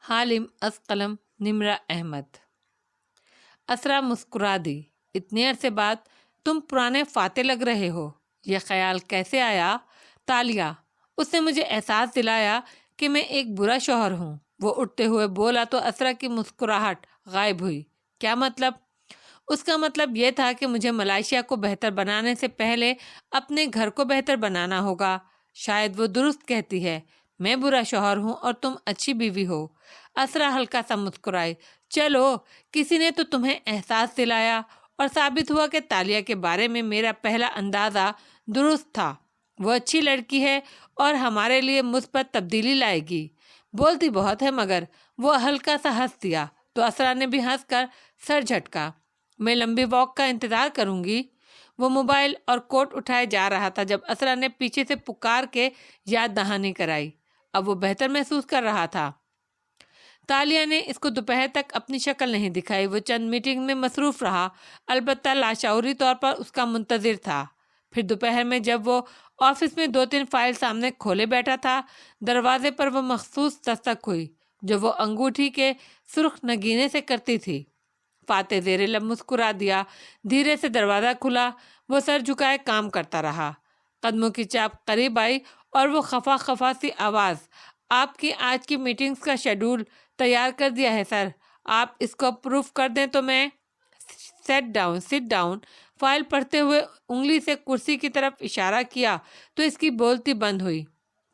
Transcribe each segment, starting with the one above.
حالم از قلم نمرہ احمد۔ اسرا مسکرا دی۔ اتنے عرصے بعد تم پرانے فاتح لگ رہے ہو، یہ خیال کیسے آیا؟ تالیہ، اس نے مجھے احساس دلایا کہ میں ایک برا شوہر ہوں۔ وہ اٹھتے ہوئے بولا تو اسرا کی مسکراہٹ غائب ہوئی۔ کیا مطلب؟ اس کا مطلب یہ تھا کہ مجھے ملائیشیا کو بہتر بنانے سے پہلے اپنے گھر کو بہتر بنانا ہوگا۔ شاید وہ درست کہتی ہے، میں برا شوہر ہوں اور تم اچھی بیوی ہو۔ اسرا ہلکا سا مسکرائی۔ چلو، کسی نے تو تمہیں احساس دلایا، اور ثابت ہوا کہ تالیہ کے بارے میں میرا پہلا اندازہ درست تھا۔ وہ اچھی لڑکی ہے اور ہمارے لیے مثبت تبدیلی لائے گی۔ بولتی بہت ہے مگر۔ وہ ہلکا سا ہنس دیا تو اسرا نے بھی ہنس کر سر جھٹکا۔ میں لمبی واک کا انتظار کروں گی۔ وہ موبائل اور کوٹ اٹھائے جا رہا تھا جب اسرا نے پیچھے سے پکار کے یاد دہانی کرائی۔ اب وہ بہتر محسوس کر رہا تھا۔ تالیہ نے اس کو دوپہر تک اپنی شکل نہیں دکھائی۔ وہ چند میٹنگ میں مصروف رہا، البتہ لاشعوری طور پر اس کا منتظر تھا۔ پھر دوپہر میں جب وہ آفس میں 2-3 فائل سامنے کھولے بیٹھا تھا، دروازے پر وہ مخصوص دستک ہوئی جو وہ انگوٹھی کے سرخ نگینے سے کرتی تھی۔ فاتح زیر لب مسکرا دیا۔ دھیرے سے دروازہ کھلا۔ وہ سر جھکائے کام کرتا رہا۔ قدموں کی چاپ قریب آئی اور وہ خفا خفا سی آواز، آپ کی آج کی میٹنگز کا شیڈول تیار کر دیا ہے سر، آپ اس کو اپروف کر دیں تو میں سٹ ڈاؤن۔ فائل پڑھتے ہوئے انگلی سے کرسی کی طرف اشارہ کیا تو اس کی بولتی بند ہوئی۔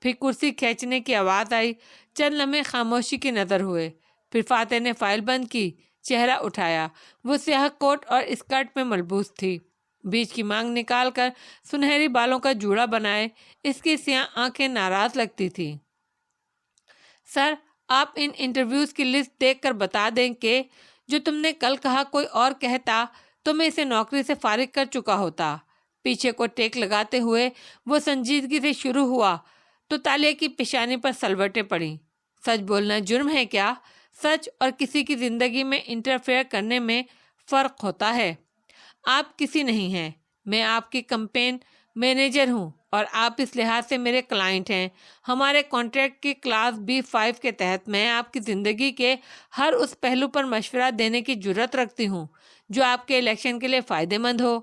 پھر کرسی کھینچنے کی آواز آئی۔ چند لمحے خاموشی کی نظر ہوئے۔ پھر فاتح نے فائل بند کی، چہرہ اٹھایا۔ وہ سیاہ کوٹ اور اسکرٹ میں ملبوس تھی۔ بیچ کی مانگ نکال کر سنہری بالوں کا جوڑا بنائے، اس کی سیاہ آنکھیں ناراض لگتی تھی۔ سر، آپ ان انٹرویوز کی لسٹ دیکھ کر بتا دیں کہ جو تم نے کل کہا کوئی اور کہتا تو میں اسے نوکری سے فارغ کر چکا ہوتا۔ پیچھے کو ٹیک لگاتے ہوئے وہ سنجیدگی سے شروع ہوا تو تالیہ کی پیشانی پر سلوٹیں پڑیں۔ سچ بولنا جرم ہے کیا؟ سچ اور کسی کی زندگی میں انٹرفیئر کرنے میں فرق ہوتا ہے۔ آپ کسی نہیں ہیں، میں آپ کی کمپین مینیجر ہوں اور آپ اس لحاظ سے میرے کلائنٹ ہیں۔ ہمارے کانٹریکٹ کی کلاس B5 کے تحت میں آپ کی زندگی کے ہر اس پہلو پر مشورہ دینے کی جرات رکھتی ہوں جو آپ کے الیکشن کے لیے فائدہ مند ہو۔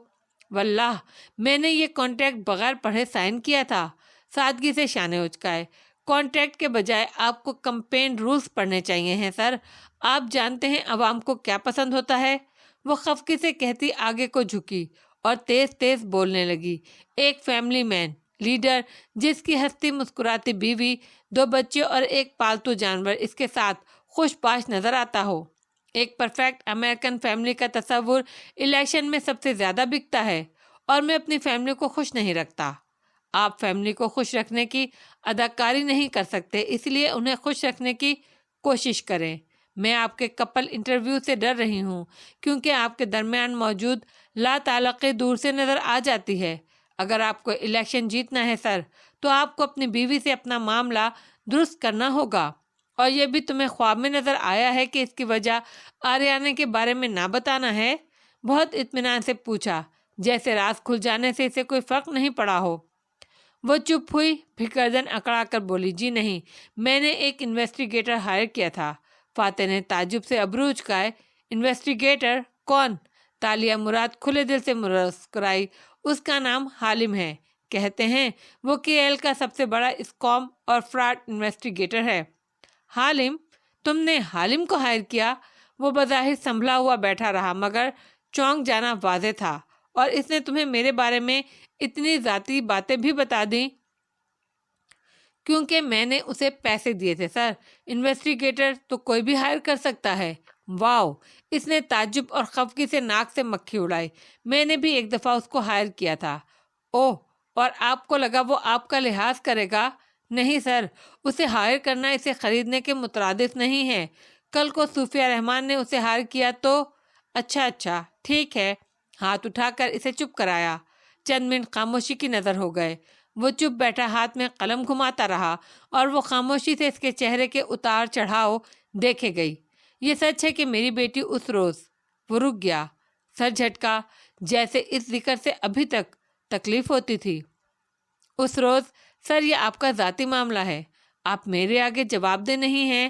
واللہ، میں نے یہ کانٹریکٹ بغیر پڑھے سائن کیا تھا۔ سادگی سے شانے اچکائے۔ کانٹریکٹ کے بجائے آپ کو کمپین رولز پڑھنے چاہیے ہیں سر۔ آپ جانتے ہیں عوام کو کیا پسند ہوتا ہے؟ وہ خفگی سے کہتی آگے کو جھکی اور تیز تیز بولنے لگی۔ ایک فیملی مین، لیڈر جس کی ہستی مسکراتی بیوی، 2 بچے اور ایک پالتو جانور اس کے ساتھ خوش باش نظر آتا ہو۔ ایک پرفیکٹ امریکن فیملی کا تصور الیکشن میں سب سے زیادہ بکتا ہے، اور میں اپنی فیملی کو خوش نہیں رکھتا۔ آپ فیملی کو خوش رکھنے کی اداکاری نہیں کر سکتے، اس لیے انہیں خوش رکھنے کی کوشش کریں۔ میں آپ کے کپل انٹرویو سے ڈر رہی ہوں کیونکہ آپ کے درمیان موجود لا تعلقی دور سے نظر آ جاتی ہے۔ اگر آپ کو الیکشن جیتنا ہے سر، تو آپ کو اپنی بیوی سے اپنا معاملہ درست کرنا ہوگا۔ اور یہ بھی تمہیں خواب میں نظر آیا ہے کہ اس کی وجہ آریانا کے بارے میں نہ بتانا ہے؟ بہت اطمینان سے پوچھا، جیسے راز کھل جانے سے اسے کوئی فرق نہیں پڑا ہو۔ وہ چپ ہوئی، پھر گردن اکڑا کر بولی، جی نہیں، میں نے ایک انویسٹیگیٹر ہائر کیا تھا۔ فاتح نے تعجب سے ابرو اچکائے۔ انویسٹیگیٹر؟ کون؟ تالیہ مراد کھلے دل سے مسکرائی۔ اس کا نام حالم ہے۔ کہتے ہیں وہ KL کا سب سے بڑا اسکام اور فراڈ انویسٹیگیٹر ہے۔ حالم؟ تم نے حالم کو ہائر کیا؟ وہ بظاہر سنبھلا ہوا بیٹھا رہا مگر چونک جانا واضح تھا۔ اور اس نے تمہیں میرے بارے میں اتنی ذاتی باتیں بھی بتا دیں؟ کیونکہ میں نے اسے پیسے دیے تھے سر۔ انویسٹیگیٹر تو کوئی بھی ہائر کر سکتا ہے۔ واو! اس نے تعجب اور خفگی سے ناک سے مکھی اڑائی۔ میں نے بھی ایک دفعہ اس کو ہائر کیا تھا۔ اوہ! اور آپ کو لگا وہ آپ کا لحاظ کرے گا؟ نہیں سر، اسے ہائر کرنا اسے خریدنے کے مترادف نہیں ہے۔ کل کو صوفیہ رحمان نے اسے ہائر کیا تو؟ اچھا، ٹھیک ہے۔ ہاتھ اٹھا کر اسے چپ کرایا۔ چند منٹ خاموشی کی نظر ہو گئے۔ وہ چپ بیٹھا ہاتھ میں قلم گھماتا رہا اور وہ خاموشی سے اس کے چہرے کے اتار چڑھاؤ دیکھے گئی۔ یہ سچ ہے کہ میری بیٹی اس روز… وہ رک گیا، سر جھٹکا، جیسے اس ذکر سے ابھی تک تکلیف ہوتی تھی۔ اس روز؟ سر، یہ آپ کا ذاتی معاملہ ہے، آپ میرے آگے جواب دہ نہیں ہیں۔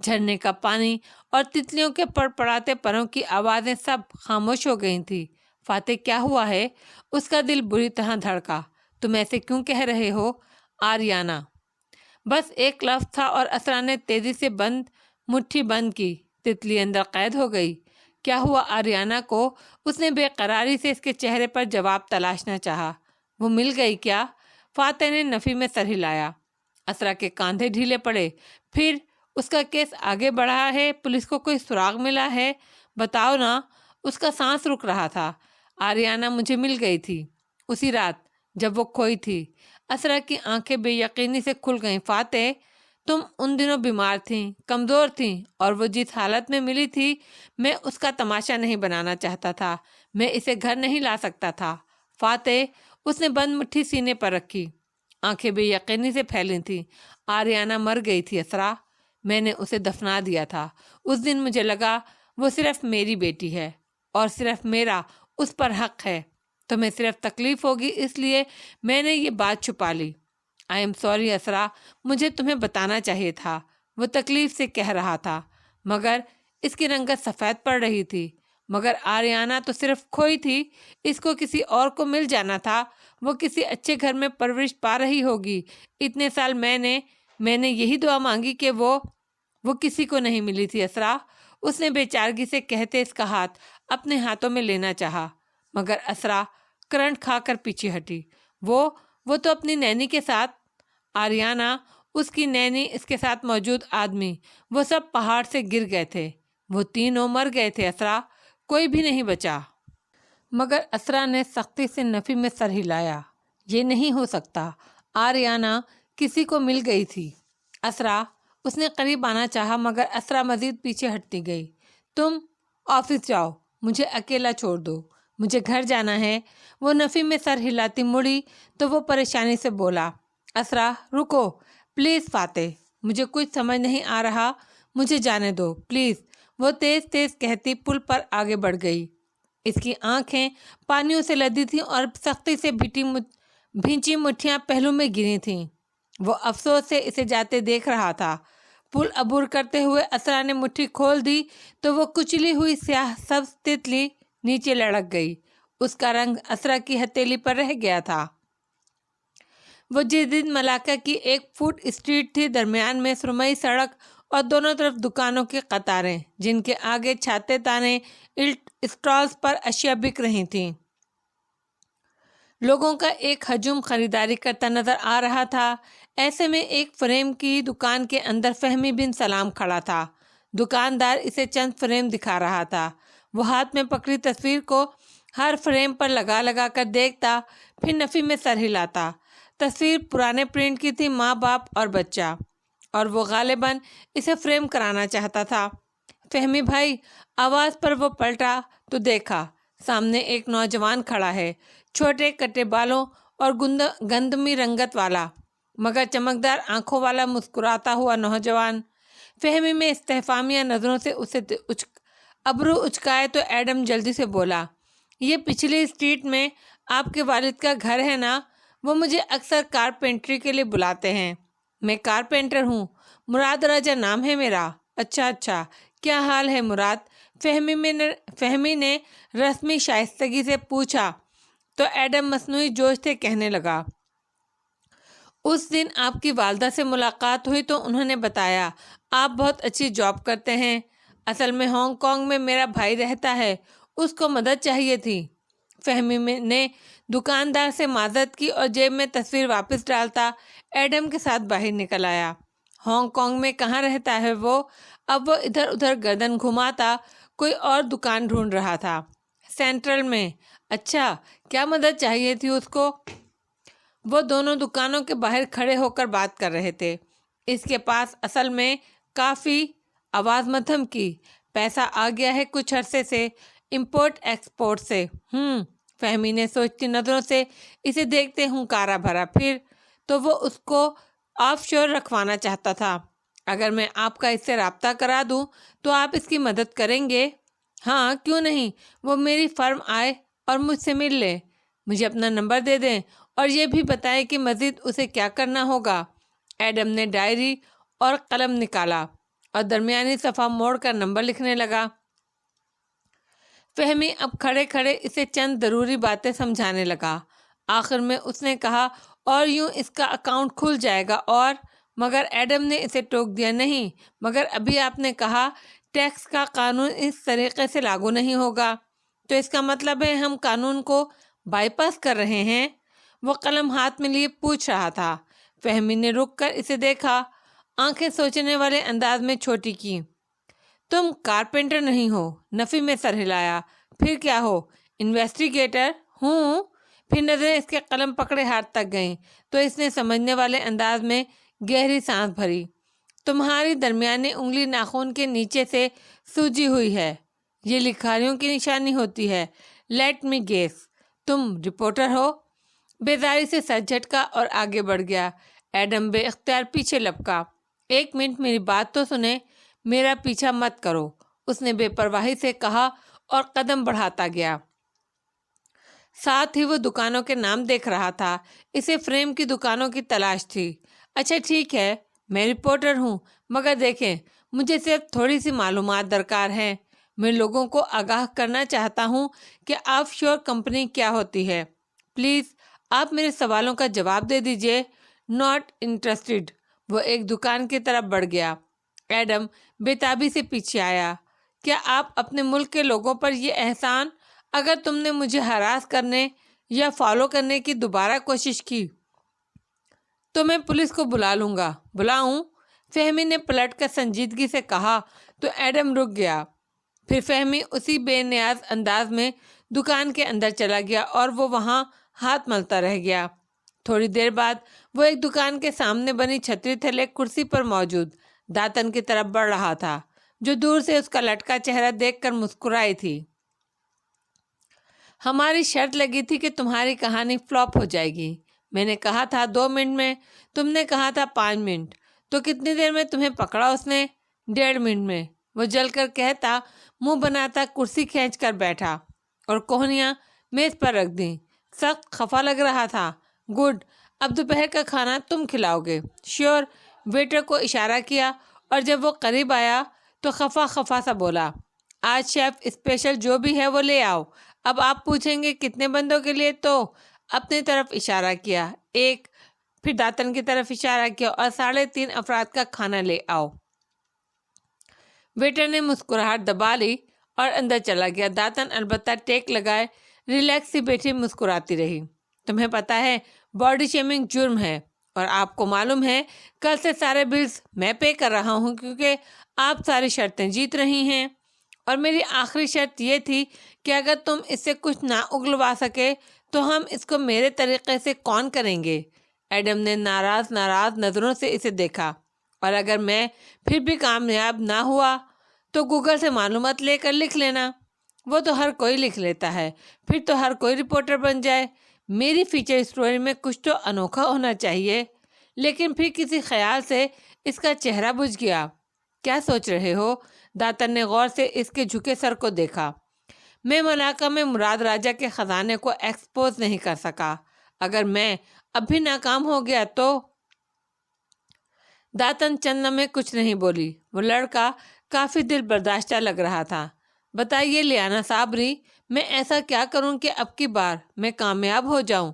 جھرنے کا پانی اور تتلیوں کے پڑپڑاتے پروں کی آوازیں سب خاموش ہو گئی تھی۔ فاتح کیا ہوا ہے؟ اس کا دل بری طرح دھڑکا۔ تم ایسے کیوں کہہ رہے ہو آریانہ؟ بس ایک لفظ تھا اور اسرا نے تیزی سے مٹھی بند کی۔ تتلی اندر قید ہو گئی۔ کیا ہوا آریانہ کو؟ اس نے بے قراری سے اس کے چہرے پر جواب تلاشنا چاہا۔ وہ مل گئی کیا؟ فاتح نے نفی میں سر ہلایا۔ اسرا کے کاندھے ڈھیلے پڑے۔ پھر اس کا کیس آگے بڑھا ہے؟ پولیس کو کوئی سراغ ملا ہے؟ بتاؤ نا۔ اس کا سانس رک رہا تھا۔ آریانہ مجھے مل گئی تھی اسی رات جب وہ کھوئی تھی۔ اسرا کی آنکھیں بے یقینی سے کھل گئیں۔ فاتح، تم ان دنوں بیمار تھیں، کمزور تھیں، اور وہ جس حالت میں ملی تھی میں اس کا تماشا نہیں بنانا چاہتا تھا۔ میں اسے گھر نہیں لا سکتا تھا۔ فاتح، اس نے بند مٹھی سینے پر رکھی، آنکھیں بے یقینی سے پھیلی تھیں۔ آریانہ مر گئی تھی اسرا، میں نے اسے دفنا دیا تھا۔ اس دن مجھے لگا وہ صرف میری بیٹی ہے اور صرف میرا اس پر حق ہے۔ تمہیں صرف تکلیف ہوگی اس لیے میں نے یہ بات چھپا لی۔ آئی ایم سوری اسرا، مجھے تمہیں بتانا چاہیے تھا۔ وہ تکلیف سے کہہ رہا تھا مگر اس کی رنگت سفید پڑ رہی تھی۔ مگر آریانہ تو صرف کھوئی تھی، اس کو کسی اور کو مل جانا تھا۔ وہ کسی اچھے گھر میں پرورش پا رہی ہوگی۔ اتنے سال میں نے یہی دعا مانگی کہ وہ کسی کو نہیں ملی تھی اسرا۔ اس نے بے چارگی سے کہتے اس کا ہاتھ اپنے ہاتھوں میں لینا چاہا مگر اسرا کرنٹ کھا کر پیچھے ہٹی۔ وہ تو اپنی نینی کے ساتھ۔ آریانہ، اس کی نینی، اس کے ساتھ موجود آدمی، وہ سب پہاڑ سے گر گئے تھے۔ وہ تینوں مر گئے تھے اسرا، کوئی بھی نہیں بچا۔ مگر اسرا نے سختی سے نفی میں سر ہلایا۔ یہ نہیں ہو سکتا۔ آریانہ کسی کو مل گئی تھی۔ اسرا، اس نے قریب آنا چاہا مگر اسرا مزید پیچھے ہٹتی گئی۔ تم آفس جاؤ، مجھے اکیلا چھوڑ دو، مجھے گھر جانا ہے۔ وہ نفی میں سر ہلاتی مڑی تو وہ پریشانی سے بولا، اسرا رکو پلیز فاتح، مجھے کچھ سمجھ نہیں آ رہا، مجھے جانے دو پلیز۔ وہ تیز تیز کہتی پل پر آگے بڑھ گئی۔ اس کی آنکھیں پانیوں سے لدی تھیں اور سختی سے بھینچی مٹھیاں پہلو میں گری تھیں۔ وہ افسوس سے اسے جاتے دیکھ رہا تھا۔ پل عبور کرتے ہوئے اسرا نے مٹھی کھول دی تو وہ کچلی ہوئی سیاہ سبز تتلی نیچے لڑک گئی۔ اس کا رنگ اسرا کی ہتھیلی پر رہ گیا تھا۔ وہ جدید ملاقہ کی ایک فوٹ اسٹریٹ تھی، درمیان میں سرمئی سڑک اور دونوں طرف دکانوں کی قطاریں جن کے آگے چھاتے تانے اسٹالز پر اشیاء بک رہی تھیں۔ لوگوں کا ایک ہجوم خریداری کرتا نظر آ رہا تھا۔ ایسے میں ایک فریم کی دکان کے اندر فہمی بن سلام کھڑا تھا۔ دکاندار اسے چند فریم دکھا رہا تھا۔ وہ ہاتھ میں پکڑی تصویر کو ہر فریم پر لگا لگا کر دیکھتا، پھر نفی میں سر ہلاتا۔ تصویر پرانے پرنٹ کی تھی، ماں باپ اور بچہ، اور وہ غالباً اسے فریم کرانا چاہتا تھا۔ فہمی بھائی، آواز پر وہ پلٹا تو دیکھا سامنے ایک نوجوان کھڑا ہے، چھوٹے کٹے بالوں اور گندمی رنگت والا مگر چمکدار آنکھوں والا مسکراتا ہوا نوجوان۔ فہمی میں استفہامیہ نظروں سے اسے ابرو اچکائے تو ایڈم جلدی سے بولا، یہ پچھلی اسٹریٹ میں آپ کے والد کا گھر ہے نا؟ وہ مجھے اکثر کارپینٹری کے لیے بلاتے ہیں۔ میں کارپینٹر ہوں، مراد راجہ نام ہے میرا۔ اچھا، کیا حال ہے مراد؟ فہمی نے رسمی شائستگی سے پوچھا تو ایڈم مصنوعی جوش سے کہنے لگا، اس دن آپ کی والدہ سے ملاقات ہوئی تو انہوں نے بتایا آپ بہت اچھی جاب کرتے ہیں۔ اصل میں ہانگ کانگ میں میرا بھائی رہتا ہے، اس کو مدد چاہیے تھی۔ فہمی نے دکاندار سے معذرت کی اور جیب میں تصویر واپس ڈالتا ایڈم کے ساتھ باہر نکل آیا۔ ہانگ کانگ میں کہاں رہتا ہے وہ؟ اب وہ ادھر ادھر گردن گھماتا کوئی اور دکان ڈھونڈ رہا تھا۔ سینٹرل میں۔ اچھا، کیا مدد چاہیے تھی اس کو؟ وہ دونوں دکانوں کے باہر کھڑے ہو کر بات کر رہے تھے۔ اس کے پاس اصل میں کافی آواز مدھم کی پیسہ آ گیا ہے کچھ عرصے سے، امپورٹ ایکسپورٹ سے۔ فہمی نے سوچتی نظروں سے اسے دیکھتے ہنکارا بھرا۔ پھر تو وہ اس کو آف شور رکھوانا چاہتا تھا۔ اگر میں آپ کا اس سے رابطہ کرا دوں تو آپ اس کی مدد کریں گے؟ ہاں، کیوں نہیں۔ وہ میری فرم آئے اور مجھ سے مل لے، مجھے اپنا نمبر دے دیں اور یہ بھی بتائیں کہ مزید اسے کیا کرنا ہوگا۔ ایڈم نے ڈائری اور قلم نکالا۔ اور درمیانی صفحہ موڑ کر نمبر لکھنے لگا۔ فہمی اب کھڑے کھڑے اسے چند ضروری باتیں سمجھانے لگا۔ آخر میں اس نے کہا، اور یوں اس کا اکاؤنٹ کھل جائے گا اور مگر ایڈم نے اسے ٹوک دیا، نہیں، مگر ابھی آپ نے کہا ٹیکس کا قانون اس طریقے سے لاگو نہیں ہوگا، تو اس کا مطلب ہے ہم قانون کو بائی پاس کر رہے ہیں؟ وہ قلم ہاتھ میں لیے پوچھ رہا تھا۔ فہمی نے رک کر اسے دیکھا، آنکھیں سوچنے والے انداز میں چھوٹی کی۔ تم کارپینٹر نہیں ہو؟ نفی میں سر ہلایا۔ پھر کیا ہو؟ انویسٹیگیٹر ہوں۔ پھر نظریں اس کے قلم پکڑے ہاتھ تک گئیں تو اس نے سمجھنے والے انداز میں گہری سانس بھری۔ تمہاری درمیانی انگلی ناخن کے نیچے سے سوجی ہوئی ہے، یہ لکھاریوں کی نشانی ہوتی ہے۔ لیٹ می گیس، تم رپورٹر ہو؟ بیزاری سے سر جھٹکا اور آگے بڑھ گیا۔ ایڈم بے اختیار پیچھے لپکا۔ ایک منٹ میری بات تو سنیں، میرا پیچھا مت کرو، اس نے بے پرواہی سے کہا اور قدم بڑھاتا گیا۔ ساتھ ہی وہ دکانوں کے نام دیکھ رہا تھا۔ اسے فریم کی دکانوں کی تلاش تھی۔ اچھا ٹھیک ہے، میں رپورٹر ہوں، مگر دیکھیں، مجھے صرف تھوڑی سی معلومات درکار ہیں۔ میں لوگوں کو آگاہ کرنا چاہتا ہوں کہ آف شور کمپنی کیا ہوتی ہے۔ پلیز آپ میرے سوالوں کا جواب دے دیجئے۔ Not interested. وہ ایک دکان کی طرف بڑھ گیا۔ ایڈم بےتابی سے پیچھے آیا۔ کیا آپ اپنے ملک کے لوگوں پر یہ احسان، اگر تم نے مجھے ہراس کرنے یا فالو کرنے کی دوبارہ کوشش کی تو میں پولیس کو بلا لوں گا۔ بلاؤں؟ فہمی نے پلٹ کر سنجیدگی سے کہا تو ایڈم رک گیا۔ پھر فہمی اسی بے نیاز انداز میں دکان کے اندر چلا گیا اور وہ وہاں ہاتھ ملتا رہ گیا۔ تھوڑی دیر بعد وہ ایک دکان کے سامنے بنی چھتری تھلے کرسی پر موجود داتن کی طرف بڑھ رہا تھا، جو دور سے اس کا لٹکا چہرہ دیکھ کر مسکرائی تھی۔ ہماری شرط لگی تھی کہ تمہاری کہانی فلاپ ہو جائے گی۔ میں نے کہا تھا 2 منٹ میں، تم نے کہا تھا 5 منٹ، تو کتنی دیر میں تمہیں پکڑا اس نے؟ 1.5 منٹ میں، وہ جل کر کہتا منہ بناتا کرسی کھینچ کر بیٹھا اور کوہنیاں میز پر رکھ دیں۔ سخت خفا لگ رہا تھا۔ گڈ، اب دوپہر کا کھانا تم کھلاؤ گے؟ شیور۔ ویٹر کو اشارہ کیا اور جب وہ قریب آیا تو خفا خفا سا بولا، آج شیف اسپیشل جو بھی ہے وہ لے آؤ۔ اب آپ پوچھیں گے کتنے بندوں کے لیے، تو اپنی طرف اشارہ کیا، 1، پھر داتن کی طرف اشارہ کیا، اور 3.5 افراد کا کھانا لے آؤ۔ ویٹر نے مسکراہٹ دبا لی اور اندر چلا گیا۔ داتن البتہ ٹیک لگائے ریلیکس سی بیٹھی مسکراتی رہی۔ تمہیں پتہ ہے باڈی شیمنگ جرم ہے، اور آپ کو معلوم ہے کل سے سارے بلز میں پے کر رہا ہوں کیونکہ آپ ساری شرطیں جیت رہی ہیں، اور میری آخری شرط یہ تھی کہ اگر تم اس سے کچھ نہ اگلوا سکے تو ہم اس کو میرے طریقے سے کون کریں گے؟ ایڈم نے ناراض نظروں سے اسے دیکھا۔ اور اگر میں پھر بھی کامیاب نہ ہوا تو گوگل سے معلومات لے کر لکھ لینا، وہ تو ہر کوئی لکھ لیتا ہے، پھر تو ہر کوئی رپورٹر بن جائے۔ میری فیچر سٹوری میں کچھ تو انوکھا ہونا چاہیے۔ لیکن پھر کسی خیال سے اس کا چہرہ بجھ گیا۔ کیا سوچ رہے ہو؟ داتن نے غور سے اس کے جھکے سر کو دیکھا۔ میں ملاقہ میں مراد راجہ کے خزانے کو ایکسپوز نہیں کر سکا۔ اگر میں اب بھی ناکام ہو گیا تو؟ داتن چند لمحے کچھ نہیں بولی۔ وہ لڑکا کافی دل برداشتہ لگ رہا تھا۔ بتائیے لیانا صابری، میں ایسا کیا کروں کہ اب کی بار میں کامیاب ہو جاؤں؟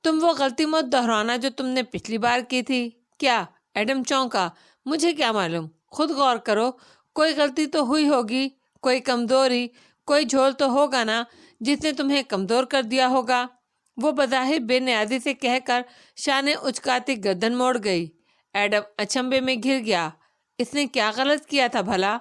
تم وہ غلطی مت دہرانا جو تم نے پچھلی بار کی تھی۔ کیا؟ ایڈم چونکا۔ مجھے کیا معلوم، خود غور کرو، کوئی غلطی تو ہوئی ہوگی، کوئی کمزوری، کوئی جھول تو ہوگا نا جس نے تمہیں کمزور کر دیا ہوگا۔ وہ بظاہر بے نیازی سے کہہ کر شانے اچکاتی گردن موڑ گئی۔ ایڈم اچنبے میں گر گیا۔ اس نے کیا غلط کیا تھا بھلا؟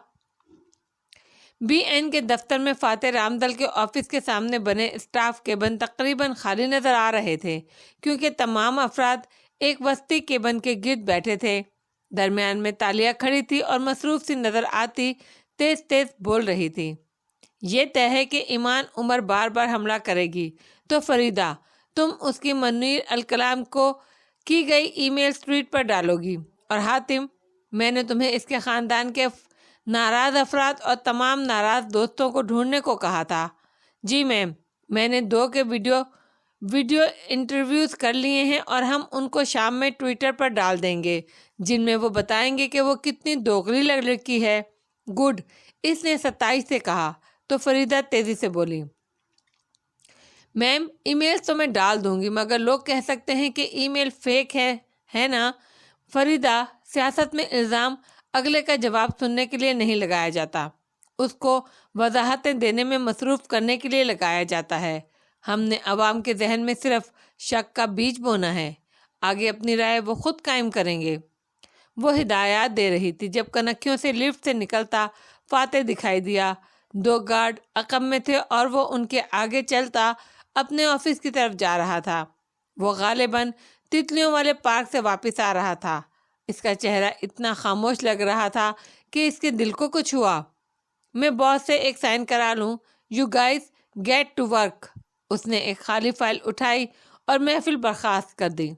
بی این کے دفتر میں فاتح رامدل کے آفس کے سامنے بنے اسٹاف کیبن تقریباً خالی نظر آ رہے تھے، کیونکہ تمام افراد ایک وسطی کیبن کے گرد بیٹھے تھے۔ درمیان میں تالیہ کھڑی تھی اور مصروف سی نظر آتی تیز تیز بول رہی تھی۔ یہ طے ہے کہ ایمان عمر بار بار حملہ کرے گی تو فریدہ، تم اس کی منیر الکلام کو کی گئی ای میل ٹویٹ پر ڈالو گی، اور حاتم، میں نے تمہیں اس کے خاندان کے ناراض افراد اور تمام ناراض دوستوں کو ڈھونڈنے کو کہا تھا۔ جی میم، میں نے 2 کے ویڈیو انٹرویوز کر لیے ہیں اور ہم ان کو شام میں ٹویٹر پر ڈال دیں گے، جن میں وہ بتائیں گے کہ وہ کتنی دوغلی لڑکی ہے۔ گڈ، اس نے 27 سے کہا تو فریدہ تیزی سے بولی، میم ای میلز تو میں ڈال دوں گی مگر لوگ کہہ سکتے ہیں کہ ای میل فیک ہے نا؟ فریدہ، سیاست میں الزام اگلے کا جواب سننے کے لیے نہیں لگایا جاتا، اس کو وضاحتیں دینے میں مصروف کرنے کے لیے لگایا جاتا ہے۔ ہم نے عوام کے ذہن میں صرف شک کا بیج بونا ہے، آگے اپنی رائے وہ خود قائم کریں گے۔ وہ ہدایات دے رہی تھی جب کنکھیوں سے لفٹ سے نکلتا فاتح دکھائی دیا۔ 2 گارڈ عقب میں تھے اور وہ ان کے آگے چلتا اپنے آفس کی طرف جا رہا تھا۔ وہ غالباً تتلیوں والے پارک سے واپس آ رہا تھا۔ اس کا چہرہ اتنا خاموش لگ رہا تھا کہ اس کے دل کو کچھ ہوا۔ میں باس سے ایک سائن کرا لوں؟ You guys get to work. اس نے ایک خالی فائل اٹھائی اور محفل برخاست کر دی۔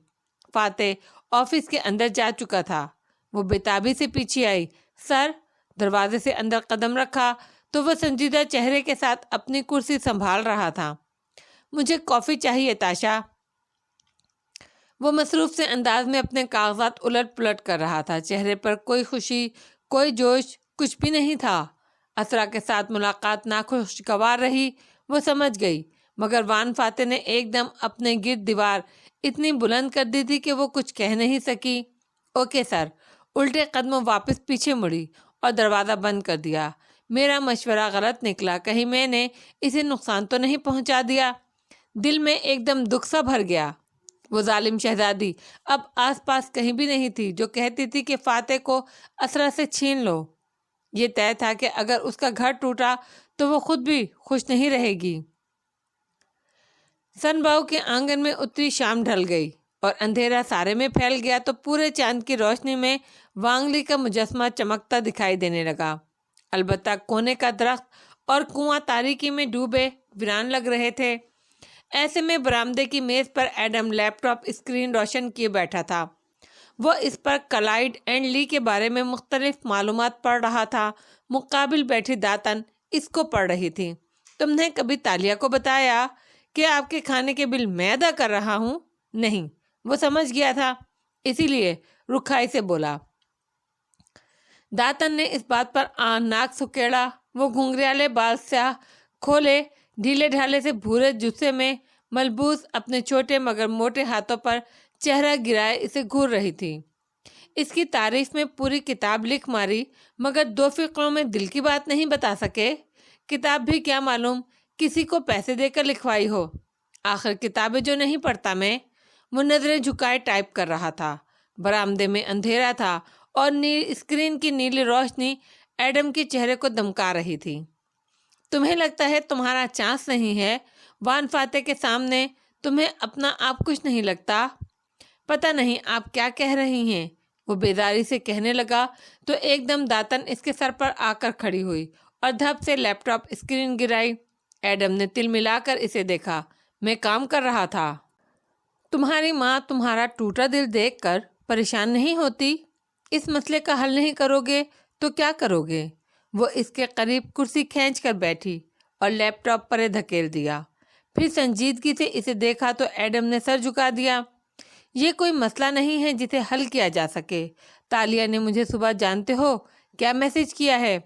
فاتح آفس کے اندر جا چکا تھا۔ وہ بےتابی سے پیچھے آئی۔ سر، دروازے سے اندر قدم رکھا تو وہ سنجیدہ چہرے کے ساتھ اپنی کرسی سنبھال رہا تھا۔ مجھے کافی چاہیے تاشا۔ وہ مصروف سے انداز میں اپنے کاغذات الٹ پلٹ کر رہا تھا۔ چہرے پر کوئی خوشی، کوئی جوش، کچھ بھی نہیں تھا۔ اسرا کے ساتھ ملاقات ناخوشگوار رہی، وہ سمجھ گئی، مگر وان فاتح نے ایک دم اپنے گرد دیوار اتنی بلند کر دی تھی کہ وہ کچھ کہہ نہیں سکی۔ Okay sir. الٹے قدموں واپس پیچھے مڑی اور دروازہ بند کر دیا۔ میرا مشورہ غلط نکلا، کہیں میں نے اسے نقصان تو نہیں پہنچا دیا؟ دل میں ایک دم دکھ سا بھر گیا۔ وہ ظالم شہزادی اب آس پاس کہیں بھی نہیں تھی جو کہتی تھی کہ فاتح کو اسرا سے چھین لو۔ یہ طے تھا کہ اگر اس کا گھر ٹوٹا تو وہ خود بھی خوش نہیں رہے گی۔ سن باؤ کے آنگن میں اتری شام ڈھل گئی اور اندھیرا سارے میں پھیل گیا تو پورے چاند کی روشنی میں وانگلی کا مجسمہ چمکتا دکھائی دینے لگا۔ البتہ کونے کا درخت اور کنواں تاریکی میں ڈوبے ویران لگ رہے تھے۔ ایسے میں برآمدے کی میز پر ایڈم لیپ ٹاپ اسکرین روشن کیے بیٹھا تھا۔ وہ اس پر کلائیڈ اینڈ لی کے بارے میں مختلف معلومات پڑھ رہا تھا۔ مقابل بیٹھی داتن اس کو پڑھ رہی تھی۔ تم نے کبھی تالیہ کو بتایا کہ آپ کے کھانے کے بل میں ادا کر رہا ہوں؟ نہیں، وہ سمجھ گیا تھا، اسی لیے رکھائی سے بولا۔ داتن نے اس بات پر ناک سکیڑا۔ وہ گھنگریالے بال سیاہ کھولے ڈھیلے ڈھالے سے بھورے جوسے میں ملبوس اپنے چھوٹے مگر موٹے ہاتھوں پر چہرہ گرائے اسے گھور رہی تھی۔ اس کی تعریف میں پوری کتاب لکھ ماری مگر 2 فقروں میں دل کی بات نہیں بتا سکے۔ کتاب بھی کیا معلوم کسی کو پیسے دے کر لکھوائی ہو۔ آخر کتابیں جو نہیں پڑھتا میں۔ وہ نظریں جھکائے ٹائپ کر رہا تھا۔ برآمدے میں اندھیرا تھا اور اسکرین کی نیلی روشنی ایڈم کے چہرے کو دمکا رہی تھی۔ تمہیں لگتا ہے تمہارا چانس نہیں ہے؟ وان فاتح کے سامنے تمہیں اپنا آپ کچھ نہیں لگتا؟ پتہ نہیں آپ کیا کہہ رہی ہیں، وہ بیداری سے کہنے لگا تو ایک دم داتن اس کے سر پر آ کر کھڑی ہوئی اور دھپ سے لیپ ٹاپ اسکرین گرائی۔ ایڈم نے تل ملا کر اسے دیکھا۔ میں کام کر رہا تھا۔ تمہاری ماں تمہارا ٹوٹا دل دیکھ کر پریشان نہیں ہوتی؟ اس مسئلے کا حل نہیں کرو گے تو کیا کرو گے؟ وہ اس کے قریب کرسی کھینچ کر بیٹھی اور لیپ ٹاپ پر دھکیل دیا۔ پھر سنجیدگی سے اسے دیکھا تو ایڈم نے سر جھکا دیا۔ یہ کوئی مسئلہ نہیں ہے جسے حل کیا جا سکے۔ تالیہ نے مجھے صبح جانتے ہو کیا میسج کیا ہے؟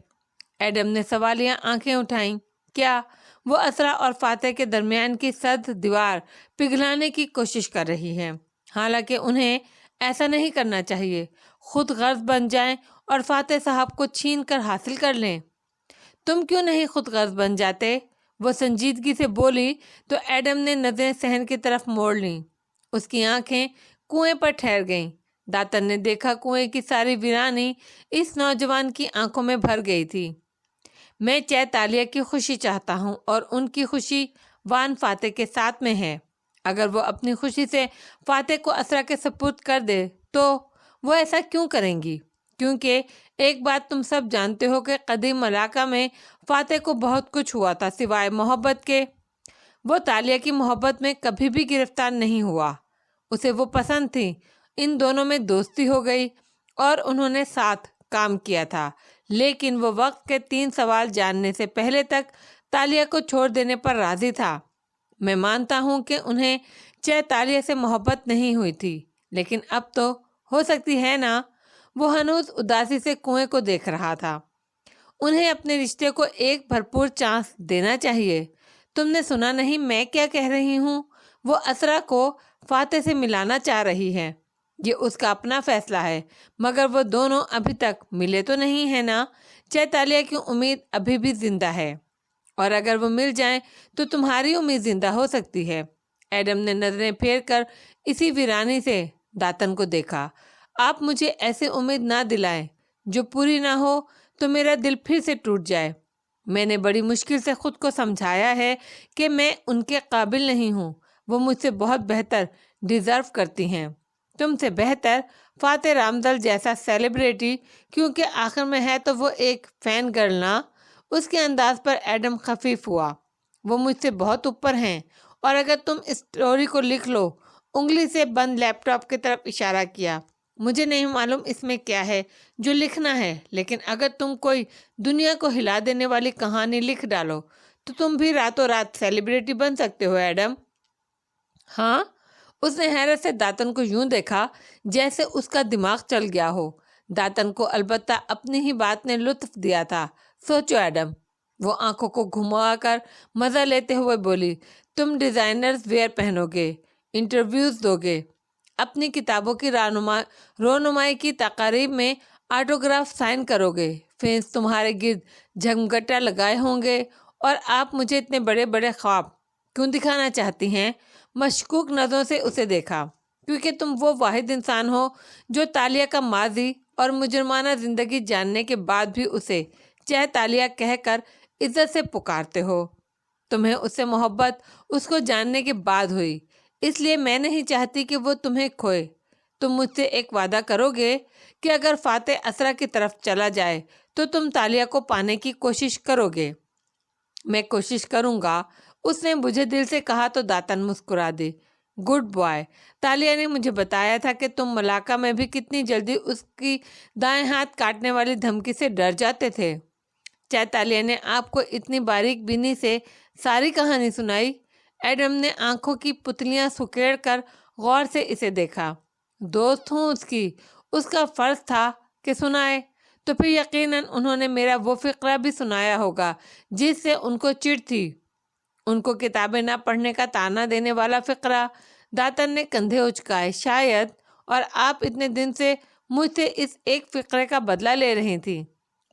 ایڈم نے سوالیہ آنکھیں اٹھائیں۔ کیا؟ وہ اسرا اور فاتح کے درمیان کی سرد دیوار پگھلانے کی کوشش کر رہی ہے، حالانکہ انہیں ایسا نہیں کرنا چاہیے۔ خود غرض بن جائیں اور فاتح صاحب کو چھین کر حاصل کر لیں۔ تم کیوں نہیں خود غرض بن جاتے؟ وہ سنجیدگی سے بولی تو ایڈم نے نظریں صحن کی طرف موڑ لیں۔ اس کی آنکھیں کنویں پر ٹھہر گئیں۔ داتن نے دیکھا کنویں کی ساری ویرانی اس نوجوان کی آنکھوں میں بھر گئی تھی۔ میں تالیہ کی خوشی چاہتا ہوں اور ان کی خوشی وان فاتح کے ساتھ میں ہے۔ اگر وہ اپنی خوشی سے فاتح کو اسرا کے سپرد کر دے تو وہ ایسا کیوں کریں گی؟ کیونکہ ایک بات تم سب جانتے ہو کہ قدیم ملاقہ میں فاتح کو بہت کچھ ہوا تھا سوائے محبت کے۔ وہ تالیہ کی محبت میں کبھی بھی گرفتار نہیں ہوا، اسے وہ پسند تھی۔ ان دونوں میں دوستی ہو گئی اور انہوں نے ساتھ کام کیا تھا، لیکن وہ وقت کے 3 سوال جاننے سے پہلے تک تالیہ کو چھوڑ دینے پر راضی تھا۔ میں مانتا ہوں کہ انہیں چہ تالیہ سے محبت نہیں ہوئی تھی، لیکن اب تو ہو سکتی ہے نا۔ وہ ہنوز اداسی سے کنویں کو دیکھ رہا تھا۔ انہیں اپنے رشتے کو ایک بھرپور چانس دینا چاہیے۔ تم نے سنا نہیں میں کیا کہہ رہی ہوں؟ وہ اسرا کو فاتح سے ملانا چاہ رہی ہے۔ یہ اس کا اپنا فیصلہ ہے، مگر وہ دونوں ابھی تک ملے تو نہیں ہیں نا۔ چہ تالیہ کی امید ابھی بھی زندہ ہے، اور اگر وہ مل جائیں تو تمہاری امید زندہ ہو سکتی ہے۔ ایڈم نے نظریں پھیر کر اسی ویرانی سے داتن کو دیکھا۔ آپ مجھے ایسے امید نہ دلائیں جو پوری نہ ہو تو میرا دل پھر سے ٹوٹ جائے۔ میں نے بڑی مشکل سے خود کو سمجھایا ہے کہ میں ان کے قابل نہیں ہوں۔ وہ مجھ سے بہت بہتر ڈیزرو کرتی ہیں، تم سے بہتر۔ فاتح رامدل جیسا سیلیبریٹی، کیونکہ آخر میں ہے تو وہ ایک فین گرل نا۔ اس کے انداز پر ایڈم خفیف ہوا۔ وہ مجھ سے بہت اوپر ہیں، اور اگر تم اس اسٹوری کو لکھ لو۔ انگلی سے بند لیپ ٹاپ کی طرف اشارہ کیا۔ مجھے نہیں معلوم اس میں کیا ہے جو لکھنا ہے، لیکن اگر تم کوئی دنیا کو ہلا دینے والی کہانی لکھ ڈالو تو تم بھی راتوں رات سیلیبریٹی بن سکتے ہو ایڈم۔ ہاں؟ اس نے حیرت سے داتن کو یوں دیکھا جیسے اس کا دماغ چل گیا ہو۔ داتن کو البتہ اپنی ہی بات نے لطف دیا تھا۔ سوچو ایڈم، وہ آنکھوں کو گھما کر مزہ لیتے ہوئے بولی، تم ڈیزائنرز ویئر پہنو گے، انٹرویوز دو گے، اپنی کتابوں کی رونمائی کی تقاریب میں آٹوگراف سائن کرو گے، فینس تمہارے گرد جھمگٹا لگائے ہوں گے، اور آپ مجھے اتنے بڑے بڑے خواب کیوں دکھانا چاہتی ہیں؟ مشکوک نظروں سے اسے دیکھا۔ کیونکہ تم وہ واحد انسان ہو جو تالیہ کا ماضی اور مجرمانہ زندگی جاننے کے بعد بھی اسے چہ تالیہ کہہ کر عزت سے پکارتے ہو۔ تمہیں اس سے محبت اس کو جاننے کے بعد ہوئی، اس لیے میں نہیں چاہتی کہ وہ تمہیں کھوئے۔ تم مجھ سے ایک وعدہ کرو گے کہ اگر فاتح اسرا کی طرف چلا جائے تو تم تالیہ کو پانے کی کوشش کرو گے؟ میں کوشش کروں گا، اس نے مجھے دل سے کہا تو داتن مسکرا دی۔ Good boy. تالیہ نے مجھے بتایا تھا کہ تم ملاقہ میں بھی کتنی جلدی اس کی دائیں ہاتھ کاٹنے والی دھمکی سے ڈر جاتے تھے۔ چہ تالیہ نے آپ کو اتنی باریک بینی سے ساری کہانی سنائی؟ ایڈم نے آنکھوں کی پتلیاں سکیڑ کر غور سے اسے دیکھا۔ دوست ہوں اس کی، اس کا فرض تھا کہ سنائے۔ تو پھر یقیناً انہوں نے میرا وہ فقرہ بھی سنایا ہوگا جس سے ان کو چڑ تھی، ان کو کتابیں نہ پڑھنے کا طعنہ دینے والا فقرہ۔ داتن نے کندھے اچکائے۔ شاید، اور آپ اتنے دن سے مجھ سے اس ایک فقرے کا بدلہ لے رہی تھی۔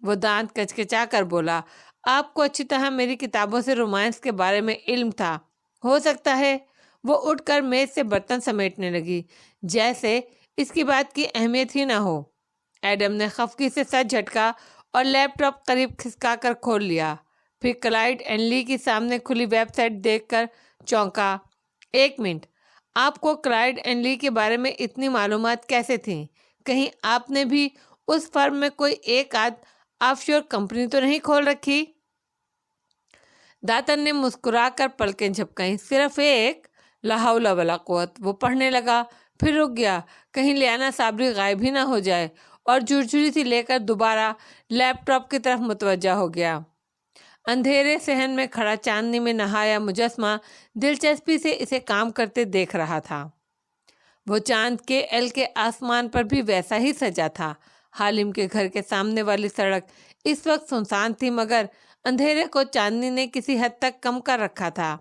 وہ دانت کچکچا کر بولا، آپ کو اچھی طرح میری کتابوں سے رومانس کے بارے میں علم تھا، ہو سکتا ہے۔ وہ اٹھ کر میز سے برتن سمیٹنے لگی جیسے اس کی بات کی اہمیت ہی نہ ہو۔ ایڈم نے خفگی سے سر جھٹکا اور لیپ ٹاپ قریب کھسکا کر کھول لیا، پھر کلائیڈ اینڈ لی کی سامنے کھلی ویب سائٹ دیکھ کر چونکا۔ ایک منٹ، آپ کو کلائیڈ اینڈ لی کے بارے میں اتنی معلومات کیسے تھیں؟ کہیں آپ نے بھی اس فرم میں کوئی ایک آدھ آف شور کمپنی تو نہیں کھول رکھی؟ داتن نے مسکرا کر پلکیں جھپکائیں۔ صرف ایک؟ لا حول ولا قوت۔ وہ پڑھنے لگا، پھر رک گیا، کہیں لیانا صابری غائب ہی نہ ہو جائے، اور جھرجھری سی لے کر دوبارہ لیپ ٹاپ کی طرف متوجہ ہو گیا۔ اندھیرے صحن میں کھڑا چاندنی میں نہایا مجسمہ دلچسپی سے اسے کام کرتے دیکھ رہا تھا۔ وہ چاند کے ایل کے آسمان پر بھی ویسا ہی سجا تھا۔ حالم کے گھر کے سامنے والی سڑک اس وقت سنسان تھی، مگر اندھیرے کو چاندنی نے کسی حد تک کم کر رکھا تھا۔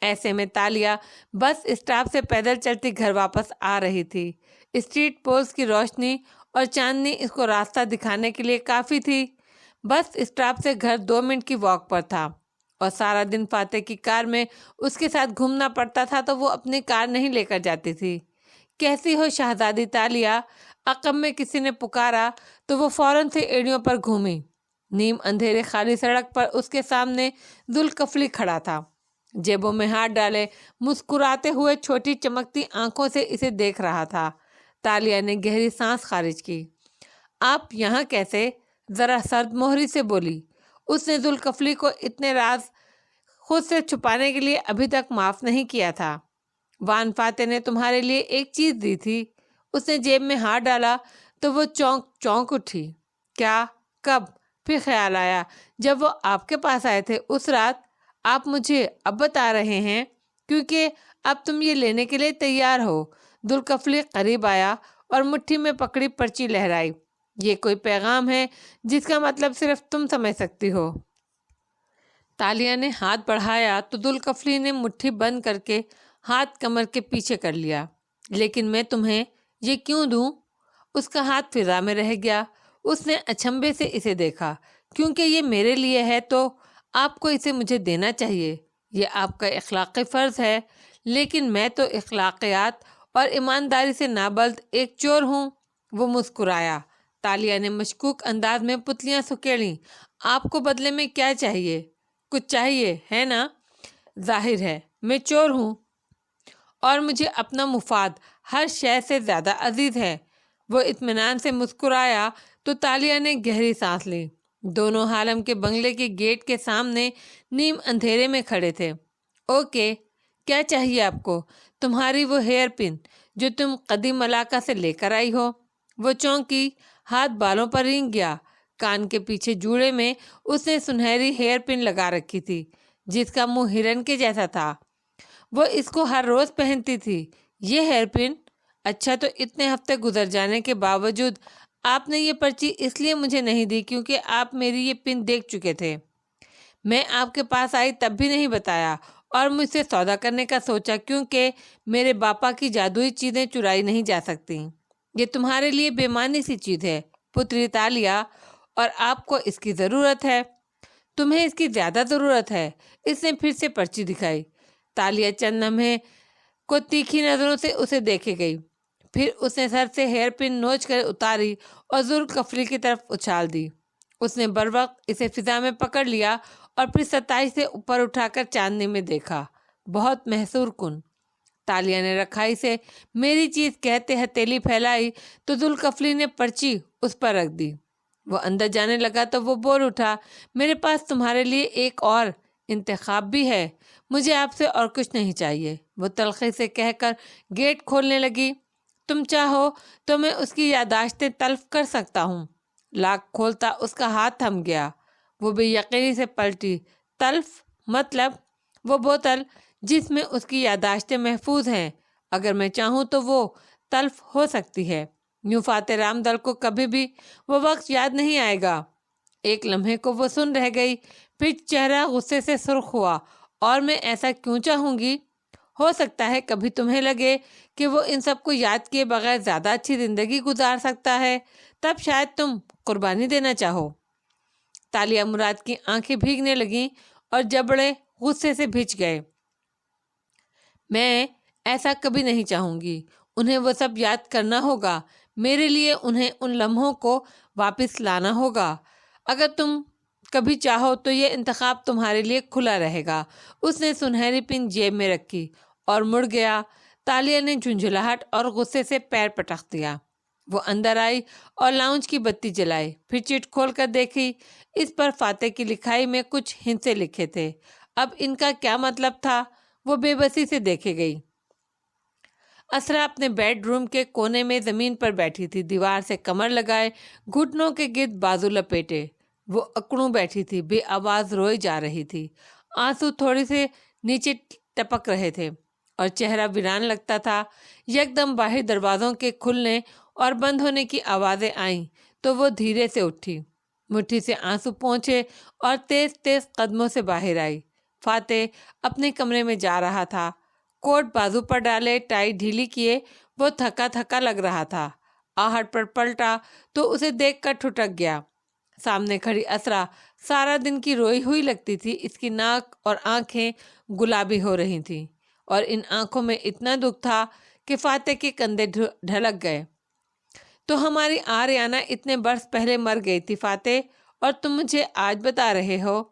ایسے میں تالیہ بس اسٹاپ سے پیدل چلتی گھر واپس آ رہی تھی۔ اسٹریٹ پولز کی روشنی اور چاندنی اس کو راستہ دکھانے کے لیے کافی تھی۔ بس اسٹاپ سے گھر 2 منٹ کی واک پر تھا، اور سارا دن فاتح کی کار میں اس کے ساتھ گھومنا پڑتا تھا تو وہ اپنی کار نہیں لے کر جاتی تھی۔ کیسی ہو شہزادی تالیہ؟ عقب میں کسی نے پکارا تو وہ فوراً سے ایڑیوں پر گھومی۔ نیم اندھیرے خالی سڑک پر اس کے سامنے ذوالکفلی کھڑا تھا، جیبوں میں ہاتھ ڈالے مسکراتے ہوئے چھوٹی چمکتی آنکھوں سے اسے دیکھ رہا تھا۔ تالیہ نے گہری سانس خارج کی۔ آپ یہاں کیسے؟ ذرا سرد مہری سے بولی۔ اس نے ذوالکفلی کو اتنے راز خود سے چھپانے کے لیے ابھی تک معاف نہیں کیا تھا۔ وان فاتح نے تمہارے لیے ایک چیز دی تھی۔ اس نے جیب میں ہاتھ ڈالا تو وہ چونک اٹھی۔ کیا؟ کب؟ پھر خیال آیا، جب وہ آپ کے پاس آئے تھے اس رات۔ آپ مجھے اب بتا رہے ہیں؟ کیونکہ اب تم یہ لینے کے لیے تیار ہو۔ ذوالکفلی قریب آیا اور مٹھی میں پکڑی پرچی لہرائی۔ یہ کوئی پیغام ہے جس کا مطلب صرف تم سمجھ سکتی ہو۔ تالیہ نے ہاتھ بڑھایا تو ذوالکفلی نے مٹھی بند کر کے ہاتھ کمر کے پیچھے کر لیا۔ لیکن میں تمہیں یہ کیوں دوں؟ اس کا ہاتھ فضا میں رہ گیا۔ اس نے اچنبھے سے اسے دیکھا۔ کیونکہ یہ میرے لیے ہے تو آپ کو اسے مجھے دینا چاہیے، یہ آپ کا اخلاقی فرض ہے۔ لیکن میں تو اخلاقیات اور ایمانداری سے نابلد ایک چور ہوں۔ وہ مسکرایا۔ تالیہ نے مشکوک انداز میں پتلیاں سکیڑیں۔ آپ کو بدلے میں کیا چاہیے؟ کچھ چاہیے ہے نا؟ ظاہر ہے میں چور ہوں اور مجھے اپنا مفاد ہر شے سے زیادہ عزیز ہے۔ وہ اطمینان سے مسکرایا تو تالیہ نے گہری سانس لی۔ دونوں حالم کے بنگلے کے گیٹ کے سامنے نیم اندھیرے میں کھڑے تھے۔ اوکے، کیا چاہیے آپ کو؟ تمہاری وہ ہیئر پن جو تم قدیم ملاقہ سے لے کر آئی ہو۔ وہ چونکی، ہاتھ بالوں پر رینگ گیا۔ کان کے پیچھے جوڑے میں اس نے سنہری ہیئر پن لگا رکھی تھی جس کا منہ ہرن کے جیسا تھا۔ وہ اس کو ہر روز پہنتی تھی۔ یہ ہیئر پن؟ اچھا، تو اتنے ہفتے گزر جانے کے باوجود آپ نے یہ پرچی اس لیے مجھے نہیں دی کیونکہ آپ میری یہ پن دیکھ چکے تھے۔ میں آپ کے پاس آئی تب بھی نہیں بتایا اور مجھ سے سودا کرنے کا سوچا کیونکہ میرے باپا کی جادوئی چیزیں چرائی نہیں جا سکتی۔ یہ تمہارے لیے بے معنی سی چیز ہے پتری تالیہ، اور آپ کو اس کی ضرورت ہے۔ تمہیں اس کی زیادہ ضرورت ہے۔ اس نے پھر سے پرچی دکھائی۔ تالیہ چند لمحے کو تیکھی نظروں سے اسے دیکھے گئی۔ پھر اس نے سر سے ہیئر پن نوچ کر اتاری اور ذوالکفلی کی طرف اچھال دی۔ اس نے بروقت اسے فضا میں پکڑ لیا اور پھر ستائش سے اوپر اٹھا کر چاندنی میں دیکھا۔ بہت محصور کن۔ تالیہ نے رکھائی سے میری چیز کہتے ہتھیلی پھیلائی تو ذوالکفلی نے پرچی اس پر رکھ دی۔ وہ اندر جانے لگا تو وہ بول اٹھا، میرے پاس تمہارے لیے ایک اور انتخاب بھی ہے۔ مجھے آپ سے اور کچھ نہیں چاہیے، وہ تلخی سے کہہ کر گیٹ کھولنے لگی۔ تم چاہو تو میں اس کی یادداشتیں تلف کر سکتا ہوں۔ لاک کھولتا اس کا ہاتھ تھم گیا۔ وہ بے یقینی سے پلٹی۔ تلف مطلب؟ وہ بوتل جس میں اس کی یادداشتیں محفوظ ہیں، اگر میں چاہوں تو وہ تلف ہو سکتی ہے۔ یوں فاتح رام دل کو کبھی بھی وہ وقت یاد نہیں آئے گا۔ ایک لمحے کو وہ سن رہ گئی، پھر چہرہ غصے سے سرخ ہوا۔ اور میں ایسا کیوں چاہوں گی؟ ہو سکتا ہے کبھی تمہیں لگے کہ وہ ان سب کو یاد کیے بغیر زیادہ اچھی زندگی گزار سکتا ہے، تب شاید تم قربانی دینا چاہو۔ تالیہ مراد کی آنکھیں بھیگنے لگیں اور جبڑے غصے سے بھیج گئے۔ میں ایسا کبھی نہیں چاہوں گی۔ انہیں وہ سب یاد کرنا ہوگا۔ میرے لیے انہیں ان لمحوں کو واپس لانا ہوگا۔ اگر تم کبھی چاہو تو یہ انتخاب تمہارے لیے کھلا رہے گا۔ اس نے سنہری پن جیب میں رکھی اور مڑ گیا۔ تالیہ نے جھنجھلاہٹ اور غصے سے پیر پٹخ دیا۔ وہ اندر آئی اور لاؤنج کی بتی جلائی، پھر چٹ کھول کر دیکھی۔ اس پر فاتح کی لکھائی میں کچھ ہندسے لکھے تھے۔ اب ان کا کیا مطلب تھا؟ وہ بے بسی سے دیکھے گئی۔ اسرا اپنے بیڈ روم کے کونے میں زمین پر بیٹھی تھی، دیوار سے کمر لگائے، گھٹنوں کے گرد بازو لپیٹے۔ وہ اکڑوں بیٹھی تھی، بے آواز روئی جا رہی تھی۔ آنسو تھوڑے سے نیچے ٹپک رہے تھے اور چہرہ ویران لگتا تھا۔ یکدم باہر دروازوں کے کھلنے اور بند ہونے کی آوازیں آئیں تو وہ دھیرے سے اٹھی، مٹھی سے آنسو پونچھے اور تیز تیز قدموں سے باہر آئی۔ فاتح اپنے کمرے میں جا رہا تھا۔ کوٹ بازو پر ڈالے، ٹائی ڈھیلی کیے، وہ تھکا تھکا لگ رہا تھا۔ آہٹ پر پلٹا تو اسے دیکھ کر ٹھٹک گیا۔ سامنے کھڑی اسرا سارا دن کی روئی ہوئی لگتی تھی۔ اس کی ناک اور آنکھیں گلابی ہو رہی تھیں اور ان آنکھوں میں اتنا دکھ تھا کہ فاتح کے کندھے ڈھلک گئے۔ تو ہماری آریانہ اتنے برس پہلے مر گئی تھی فاتح، اور تم مجھے آج بتا رہے ہو؟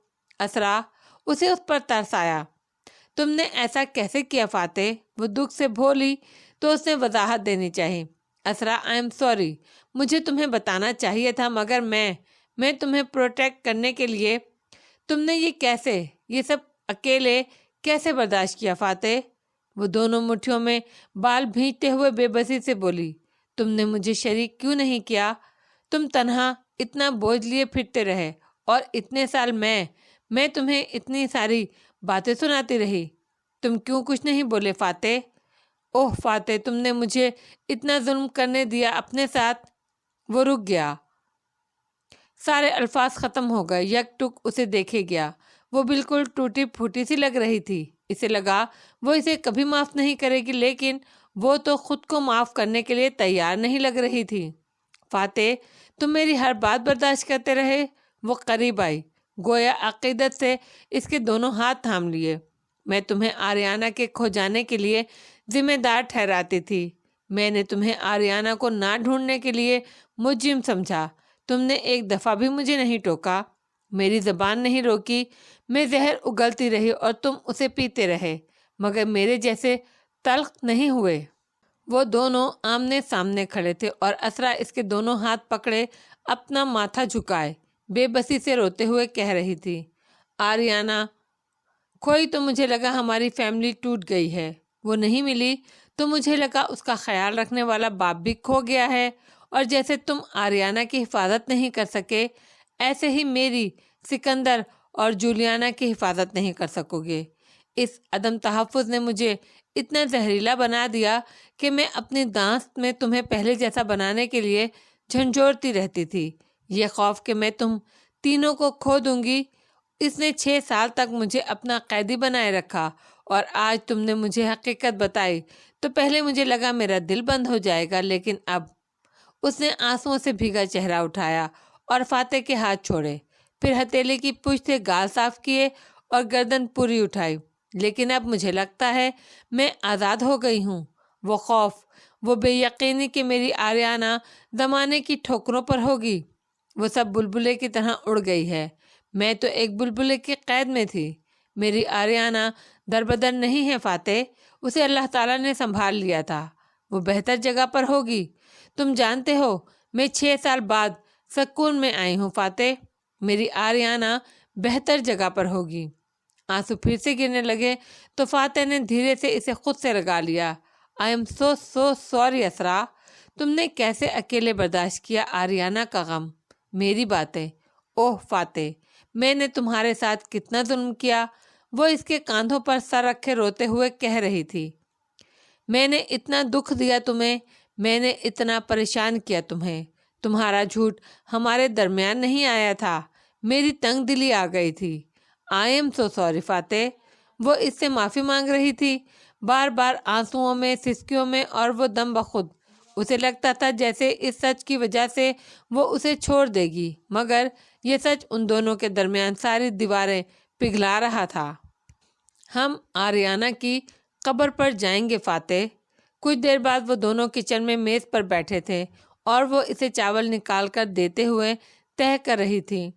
اسرا، اسے اس پر ترس آیا۔ تم نے ایسا کیسے کیا فاتح؟ وہ دکھ سے بھولی تو اس نے وضاحت دینی چاہی۔ اسرا، آئی ایم سوری، مجھے تمہیں بتانا چاہیے تھا مگر میں تمہیں پروٹیکٹ کرنے کے لیے۔ تم نے یہ سب اکیلے کیسے برداشت کیا فاتح؟ وہ دونوں مٹھیوں میں بال بھینچتے ہوئے بے بسی سے بولی، تم نے مجھے شریک کیوں نہیں کیا؟ تم تنہا اتنا بوجھ لیے پھرتے رہے اور اتنے سال میں تمہیں اتنی ساری باتیں سناتی رہی۔ تم کیوں کچھ نہیں بولے فاتح؟ اوہ فاتح، تم نے مجھے اتنا ظلم کرنے دیا اپنے ساتھ۔ وہ رک گیا، سارے الفاظ ختم ہو گئے۔ یک ٹک اسے دیکھے گیا، وہ بالکل ٹوٹی پھوٹی سی لگ رہی تھی۔ اسے لگا وہ اسے کبھی معاف نہیں کرے گی، لیکن وہ تو خود کو معاف کرنے کے لیے تیار نہیں لگ رہی تھی۔ فاتح، تم میری ہر بات برداشت کرتے رہے۔ وہ قریب آئی، گویا عقیدت سے اس کے دونوں ہاتھ تھام لیے۔ میں تمہیں آریانہ کے کھو جانے کے لیے ذمہ دار ٹھہراتی تھی۔ میں نے تمہیں آریانہ کو نہ ڈھونڈنے کے لیے مجرم سمجھا۔ تم نے ایک دفعہ بھی مجھے نہیں ٹوکا، میری زبان نہیں روکی۔ میں زہر اگلتی رہی اور تم اسے پیتے رہے، مگر میرے جیسے تلخ نہیں ہوئے۔ وہ دونوں آمنے سامنے کھڑے تھے اور اسرا اس کے دونوں ہاتھ پکڑے اپنا ماتھا جھکائے بے بسی سے روتے ہوئے کہہ رہی تھی، آریانہ کھوئی تو مجھے لگا ہماری فیملی ٹوٹ گئی ہے، وہ نہیں ملی تو مجھے لگا اس کا خیال رکھنے والا باپ بھی کھو گیا ہے، اور جیسے تم آریانہ کی حفاظت نہیں کر سکے، ایسے ہی میری، سکندر اور جولیانہ کی حفاظت نہیں کر سکو گے۔ اس عدم تحفظ نے مجھے اتنا زہریلا بنا دیا کہ میں اپنی دانست میں تمہیں پہلے جیسا بنانے کے لیے جھنجھوڑتی رہتی تھی۔ یہ خوف کہ میں تم تینوں کو کھو دوں گی، اس نے 6 سال تک مجھے اپنا قیدی بنائے رکھا، اور آج تم نے مجھے حقیقت بتائی تو پہلے مجھے لگا میرا دل بند ہو جائے گا، لیکن اب۔ اس نے آنسوؤں سے بھیگا چہرہ اٹھایا اور فاتح کے ہاتھ چھوڑے، پھر ہتھیلی کی پشت سے گال صاف کیے اور گردن پوری اٹھائی۔ لیکن اب مجھے لگتا ہے میں آزاد ہو گئی ہوں۔ وہ خوف، وہ بے یقینی کہ میری آریانہ زمانے کی ٹھوکروں پر ہوگی، وہ سب بلبلے کی طرح اڑ گئی ہے۔ میں تو ایک بلبلے کی قید میں تھی۔ میری آریانہ دربدر نہیں ہے فاتح، اسے اللہ تعالیٰ نے سنبھال لیا تھا، وہ بہتر جگہ پر ہوگی۔ تم جانتے ہو میں 6 سال بعد سکون میں آئی ہوں فاتح، میری آریانہ بہتر جگہ پر ہوگی۔ آنسو پھر سے گرنے لگے تو فاتح نے دھیرے سے اسے خود سے لگا لیا۔ آئی ایم سو سوری اسرا، تم نے کیسے اکیلے برداشت کیا آریانہ کا غم، میری باتیں۔ اوہ فاتح، میں نے تمہارے ساتھ کتنا ظلم کیا، وہ اس کے کاندھوں پر سر رکھے روتے ہوئے کہہ رہی تھی۔ میں نے اتنا دکھ دیا تمہیں، میں نے اتنا پریشان کیا تمہیں، تمہارا جھوٹ ہمارے درمیان نہیں آیا تھا، میری تنگ دلی آ گئی تھی۔ آئی ایم سو سوری فاتح، وہ اس سے معافی مانگ رہی تھی، بار بار آنسوؤں میں، سسکیوں میں، اور وہ دم بخود۔ اسے لگتا تھا جیسے اس سچ کی وجہ سے وہ اسے چھوڑ دے گی، مگر یہ سچ ان دونوں کے درمیان ساری دیواریں پگھلا رہا تھا۔ ہم آریانہ کی قبر پر جائیں گے فاتح۔ کچھ دیر بعد وہ دونوں کچن میں میز پر بیٹھے تھے اور وہ اسے چاول نکال کر دیتے ہوئے تہہ کر رہی تھی۔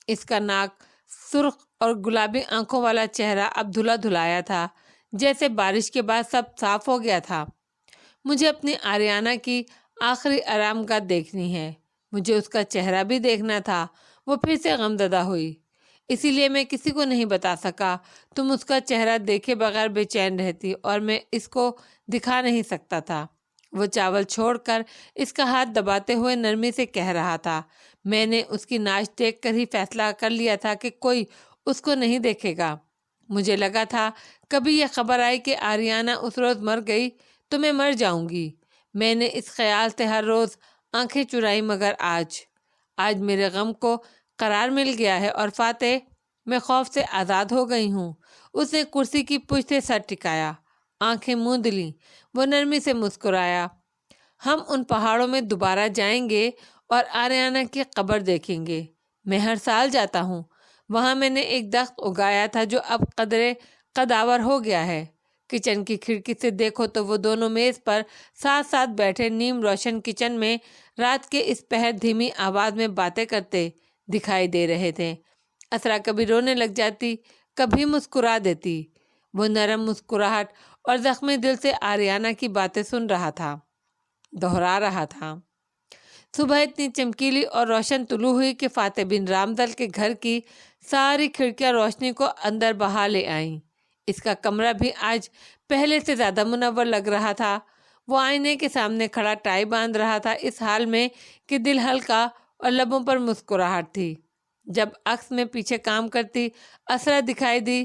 اس کا ناک سرخ اور گلابی آنکھوں والا چہرہ اب دھلا دھلایا تھا، جیسے بارش کے بعد سب صاف ہو گیا تھا۔ مجھے اپنی آریانہ کی آخری آرام گاہ دیکھنی ہے، مجھے اس کا چہرہ بھی دیکھنا تھا۔ وہ پھر سے غمزدہ ہوئی، اسی لیے میں کسی کو نہیں بتا سکا۔ تم اس کا چہرہ دیکھے بغیر بے چین رہتی اور میں اس کو دکھا نہیں سکتا تھا۔ وہ چاول چھوڑ کر اس کا ہاتھ دباتے ہوئے نرمی سے کہہ رہا تھا، میں نے اس کی ناچ دیکھ کر ہی فیصلہ کر لیا تھا کہ کوئی اس کو نہیں دیکھے گا۔ مجھے لگا تھا کبھی یہ خبر آئی کہ آریانہ اس روز مر گئی تو میں مر جاؤں گی۔ میں نے اس خیال سے ہر روز آنکھیں چرائی، مگر آج میرے غم کو قرار مل گیا ہے، اور فاتح، میں خوف سے آزاد ہو گئی ہوں۔ اس نے کرسی کی پشت سے سر ٹکایا، آنکھیں موند لیں، وہ نرمی سے مسکرایا۔ ہم ان پہاڑوں میں دوبارہ جائیں گے اور آریانہ کی قبر دیکھیں گے۔ میں ہر سال جاتا ہوں، وہاں میں نے ایک درخت اگایا تھا جو اب قدرے قداور ہو گیا ہے۔ کچن کی کھڑکی سے دیکھو تو وہ دونوں میز پر ساتھ ساتھ بیٹھے نیم روشن کچن میں رات کے اس پہر دھیمی آواز میں باتیں کرتے دکھائی دے رہے تھے۔ اسرا کبھی رونے لگ جاتی، کبھی مسکرا دیتی۔ وہ نرم مسکراہٹ اور زخمی دل سے آریانہ کی باتیں سن رہا تھا، دہرا رہا تھا۔ صبح اتنی چمکیلی اور روشن طلوع ہوئی کہ فاتح بن رامدل کے گھر کی ساری کھڑکیاں روشنی کو اندر بہا لے آئیں۔ اس کا کمرہ بھی آج پہلے سے زیادہ منور لگ رہا تھا۔ وہ آئینے کے سامنے کھڑا ٹائی باندھ رہا تھا، اس حال میں کہ دل ہلکا اور لبوں پر مسکراہٹ تھی۔ جب عکس میں پیچھے کام کرتی اسرا دکھائی دی،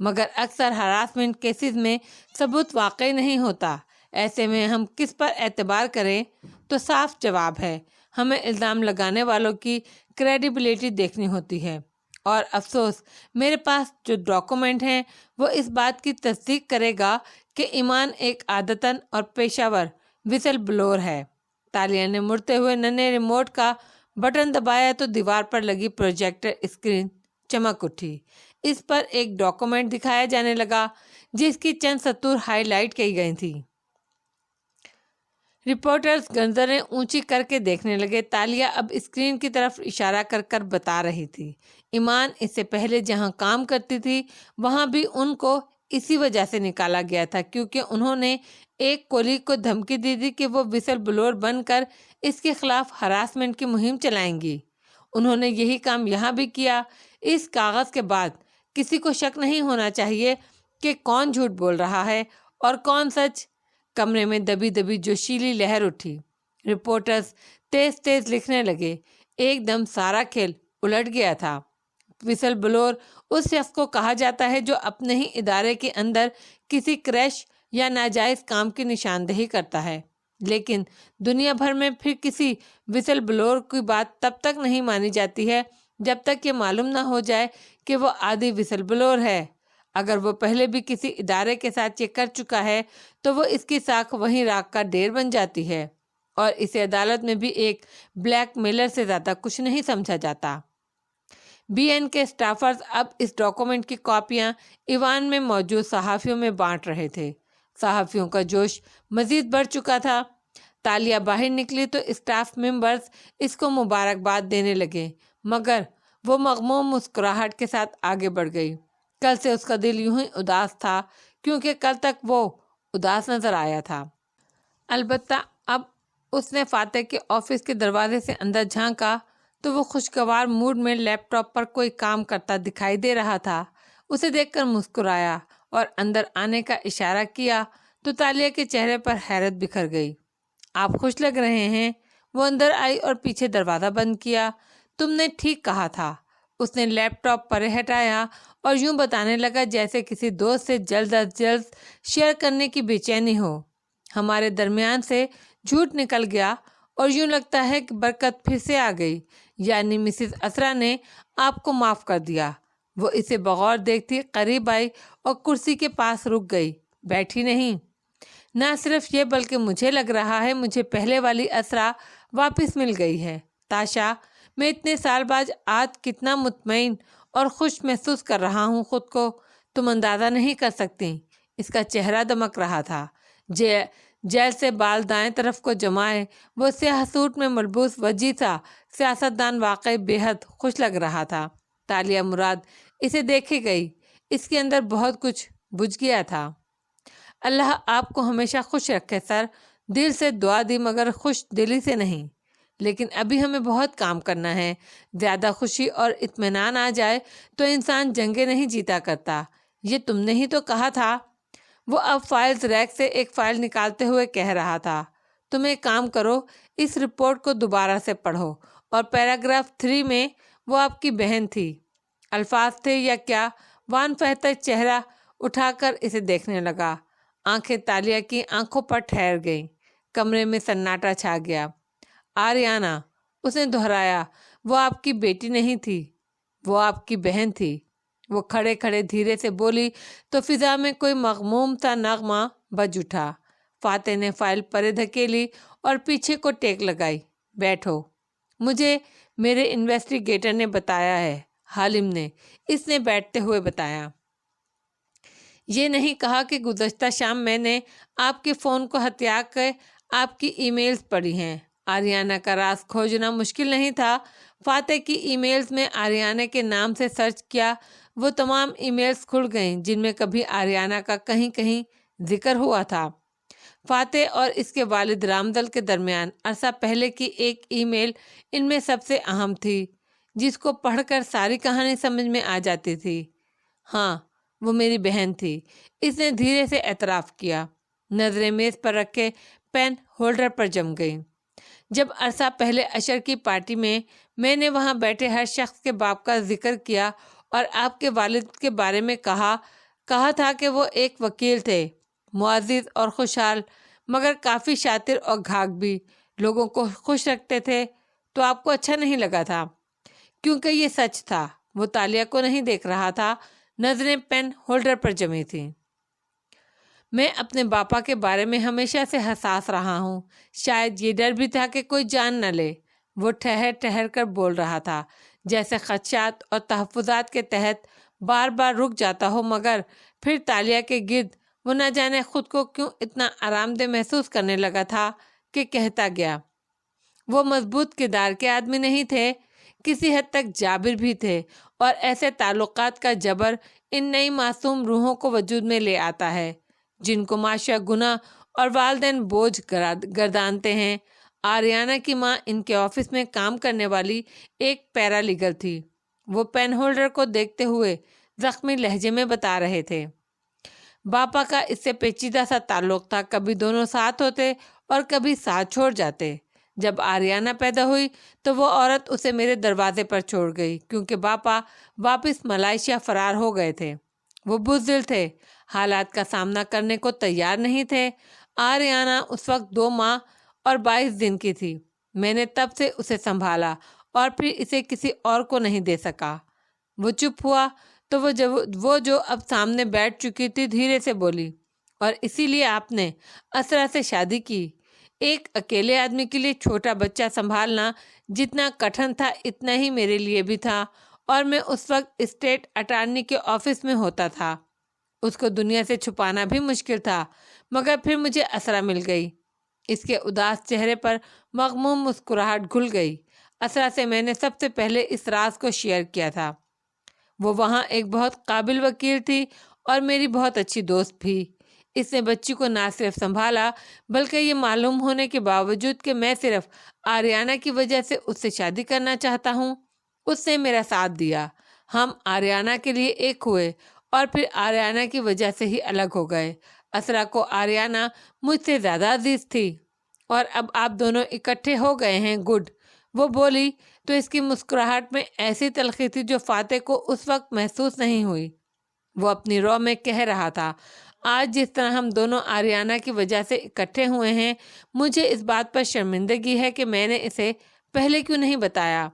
مگر اکثر ہراسمنٹ کیسز میں ثبوت واقعی نہیں ہوتا۔ ایسے میں ہم کس پر اعتبار کریں؟ تو صاف جواب ہے، ہمیں الزام لگانے والوں کی کریڈیبلٹی دیکھنی ہوتی ہے۔ اور افسوس، میرے پاس جو ڈاکومنٹ ہیں وہ اس بات کی تصدیق کرے گا کہ ایمان ایک عادتاً اور پیشہ ور وسل بلور ہے۔ تالیہ نے مڑتے ہوئے ننھے ریموٹ کا بٹن دبایا تو دیوار پر لگی پروجیکٹر اسکرین چمک اٹھی۔ اس پر ایک ڈاکومنٹ دکھایا جانے لگا جس کی چند سطور ہائی لائٹ کی گئی تھی۔ رپورٹرز گنزریں اونچی کر کے دیکھنے لگے۔ تالیہ اب اسکرین کی طرف اشارہ کر کر بتا رہی تھی، ایمان اس سے پہلے جہاں کام کرتی تھی وہاں بھی ان کو اسی وجہ سے نکالا گیا تھا، کیونکہ انہوں نے ایک کولیگ کو دھمکی دی تھی کہ وہ وسل بلور بن کر اس کے خلاف ہراسمنٹ کی مہم چلائیں گی۔ انہوں نے یہی کام یہاں بھی کیا۔ اس کاغذ کے بعد کسی کو شک نہیں ہونا چاہیے کہ کون جھوٹ بول رہا ہے اور کون سچ۔ کمرے میں دبی دبی جوشیلی لہر اٹھی۔ رپورٹرز تیز تیز لکھنے لگے۔ ایک دم سارا کھیل الٹ گیا تھا۔ وسل بلور اس شخص کو کہا جاتا ہے جو اپنے ہی ادارے کے اندر کسی کریش یا ناجائز کام کی نشاندہی کرتا ہے، لیکن دنیا بھر میں پھر کسی وسل بلور کی بات تب تک نہیں مانی جاتی ہے جب تک یہ معلوم نہ ہو جائے کہ وہ عادی وسل بلور ہے۔ اگر وہ پہلے بھی کسی ادارے کے ساتھ یہ کر چکا ہے تو وہ اس کی ساکھ وہیں راکھ کا ڈھیر بن جاتی ہے، اور اسے عدالت میں بھی ایک بلیک میلر سے زیادہ کچھ نہیں سمجھا جاتا۔ بی این کے اسٹافرز اب اس ڈاکومنٹ کی کاپیاں ایوان میں موجود صحافیوں میں بانٹ رہے تھے۔ صحافیوں کا جوش مزید بڑھ چکا تھا۔ تالیہ باہر نکلی تو اسٹاف ممبرز اس کو مبارکباد دینے لگے، مگر وہ مغموم مسکراہٹ کے ساتھ آگے بڑھ گئی۔ کل سے اس کا دل یوں ہی اداس تھا، کیونکہ کل تک وہ اداس نظر آیا تھا۔ البتہ اب اس نے فاتح کے آفس کے دروازے سے اندر جھانکا تو وہ خوشگوار موڈ میں لیپ ٹاپ پر کوئی کام کرتا دکھائی دے رہا تھا۔ اسے دیکھ کر مسکرایا اور اندر آنے کا اشارہ کیا تو تالیہ کے چہرے پر حیرت بکھر گئی۔ آپ خوش لگ رہے ہیں۔ وہ اندر آئی اور پیچھے دروازہ بند کیا۔ تم نے ٹھیک کہا تھا۔ اس نے لیپ ٹاپ پر ہٹایا اور یوں بتانے لگا جیسے کسی دوست سے جلد از جلد شیئر کرنے کی بے چینی ہو۔ ہمارے درمیان سے جھوٹ نکل گیا اور یوں لگتا ہے کہ برکت پھر سے آ گئی، یعنی مسز اسرا نے آپ کو معاف کر دیا۔ وہ اسے بغور دیکھتی قریب آئی اور کرسی کے پاس رک گئی، بیٹھی نہیں۔ نہ صرف یہ بلکہ مجھے لگ رہا ہے مجھے پہلے والی اسرا واپس مل گئی ہے۔ تاشا، میں اتنے سال بعد آج کتنا مطمئن اور خوش محسوس کر رہا ہوں خود کو، تم اندازہ نہیں کر سکتی۔ اس کا چہرہ دمک رہا تھا۔ جیل سے بال دائیں طرف کو جمائے وہ سیاہ سوٹ میں ملبوس وجیح سا سیاستدان واقعی بے حد خوش لگ رہا تھا۔ تالیہ مراد اسے دیکھے گئی۔ اس کے اندر بہت کچھ بجھ گیا تھا۔ اللہ آپ کو ہمیشہ خوش رکھے سر، دل سے دعا دی مگر خوش دلی سے نہیں۔ لیکن ابھی ہمیں بہت کام کرنا ہے۔ زیادہ خوشی اور اطمینان آ جائے تو انسان جنگیں نہیں جیتا کرتا، یہ تم نے ہی تو کہا تھا۔ وہ اب فائلز ریک سے ایک فائل نکالتے ہوئے کہہ رہا تھا، تم ایک کام کرو، اس رپورٹ کو دوبارہ سے پڑھو، اور پیراگراف 3 میں وہ آپ کی بہن تھی الفاظ تھے یا کیا؟ وان فہتر چہرہ اٹھا کر اسے دیکھنے لگا۔ آنکھیں تالیہ کی آنکھوں پر ٹھہر گئیں۔ کمرے میں سناٹا چھا گیا۔ آریانہ، اس نے دہرایا، وہ آپ کی بیٹی نہیں تھی، وہ آپ کی بہن تھی۔ وہ کھڑے کھڑے دھیرے سے بولی تو فضا میں کوئی مغموم سا نغمہ بج اٹھا۔ فاتح نے فائل پرے دھکیلی اور پیچھے کو ٹیک لگائی۔ بیٹھو، مجھے میرے انویسٹیگیٹر نے بتایا ہے، حالم نے، اس نے بیٹھتے ہوئے بتایا۔ یہ نہیں کہا کہ گزشتہ شام میں نے آپ کے فون کو ہتھیا کے آپ کی ای میلز پڑھی ہیں۔ آریانہ کا راز کھوجنا مشکل نہیں تھا۔ فاتح کی ای میلز میں آریانہ کے نام سے سرچ کیا، وہ تمام ای میلز کھل گئیں جن میں کبھی آریانہ کا کہیں کہیں ذکر ہوا تھا۔ فاتح اور اس کے والد رامدل کے درمیان عرصہ پہلے کی ایک ای میل ان میں سب سے اہم تھی، جس کو پڑھ کر ساری کہانی سمجھ میں آ جاتی تھی۔ ہاں، وہ میری بہن تھی، اس نے دھیرے سے اعتراف کیا۔ نظریں میز پر رکھے پین ہولڈر پر جم گئی۔ جب عرصہ پہلے عشر کی پارٹی میں نے وہاں بیٹھے ہر شخص کے باپ کا ذکر کیا اور آپ کے والد کے بارے میں کہا کہا تھا کہ وہ ایک وکیل تھے، معزز اور خوشحال، مگر کافی شاطر اور گھاگ بھی، لوگوں کو خوش رکھتے تھے۔ تو آپ کو اچھا نہیں لگا تھا؟ کیونکہ یہ سچ تھا۔ وہ تالیہ کو نہیں دیکھ رہا تھا، نظریں پین ہولڈر پر جمی تھیں۔ میں اپنے باپا کے بارے میں ہمیشہ سے حساس رہا ہوں، شاید یہ ڈر بھی تھا کہ کوئی جان نہ لے۔ وہ ٹھہر ٹھہر کر بول رہا تھا، جیسے خدشات اور تحفظات کے تحت بار بار رک جاتا ہو، مگر پھر تالیہ کے گرد وہ نہ جانے خود کو کیوں اتنا آرام دہ محسوس کرنے لگا تھا کہ کہتا گیا۔ وہ مضبوط کردار کے آدمی نہیں تھے، کسی حد تک جابر بھی تھے، اور ایسے تعلقات کا جبر ان نئی معصوم روحوں کو وجود میں لے آتا ہے جن کو معاشرہ گناہ اور والدین بوجھ گردانتے ہیں۔ آریانہ کی ماں ان کے آفس میں کام کرنے والی ایک پیرا لیگل تھی۔ وہ پین ہولڈر کو دیکھتے ہوئے زخمی لہجے میں بتا رہے تھے۔ باپا کا اس سے پیچیدہ سا تعلق تھا، کبھی دونوں ساتھ ہوتے اور کبھی ساتھ چھوڑ جاتے۔ جب آریانہ پیدا ہوئی تو وہ عورت اسے میرے دروازے پر چھوڑ گئی، کیونکہ باپا واپس ملائیشیا فرار ہو گئے تھے۔ وہ بزدل تھے، حالات کا سامنا کرنے کو تیار نہیں تھے۔ آریانہ اس وقت 2 ماہ اور 22 دن کی تھی۔ میں نے تب سے اسے سنبھالا اور پھر اسے کسی اور کو نہیں دے سکا۔ وہ چپ ہوا تو وہ جو اب سامنے بیٹھ چکی تھی دھیرے سے بولی، اور اسی لیے آپ نے اسرا سے شادی کی؟ ایک اکیلے آدمی کے لیے چھوٹا بچہ سنبھالنا جتنا کٹھن تھا اتنا ہی میرے لیے بھی تھا، اور میں اس وقت اسٹیٹ اٹارنی کے آفس میں ہوتا تھا۔ اس کو دنیا سے چھپانا بھی مشکل تھا، مگر پھر مجھے اسرا مل گئی۔ اس کے اداس چہرے پر مغموم مسکراہٹ گھل گئی۔ اسرا سے میں نے سب سے پہلے اس راز کو شیئر کیا تھا۔ وہ وہاں ایک بہت قابل وکیل تھی اور میری بہت اچھی دوست بھی۔ اس نے بچی کو نہ صرف سنبھالا بلکہ یہ معلوم ہونے کے باوجود کہ میں صرف آریانہ کی وجہ سے اس سے شادی کرنا چاہتا ہوں، اس نے میرا ساتھ دیا۔ ہم آریانہ کے لیے ایک ہوئے اور پھر آریانہ کی وجہ سے ہی الگ ہو گئے۔ اسرا کو آریانہ مجھ سے زیادہ عزیز تھی، اور اب آپ دونوں اکٹھے ہو گئے ہیں، گڈ۔ وہ بولی تو اس کی مسکراہٹ میں ایسی تلخی تھی جو فاتح کو اس وقت محسوس نہیں ہوئی۔ وہ اپنی رو میں کہہ رہا تھا، آج جس طرح ہم دونوں آریانہ کی وجہ سے اکٹھے ہوئے ہیں، مجھے اس بات پر شرمندگی ہے کہ میں نے اسے پہلے کیوں نہیں بتایا۔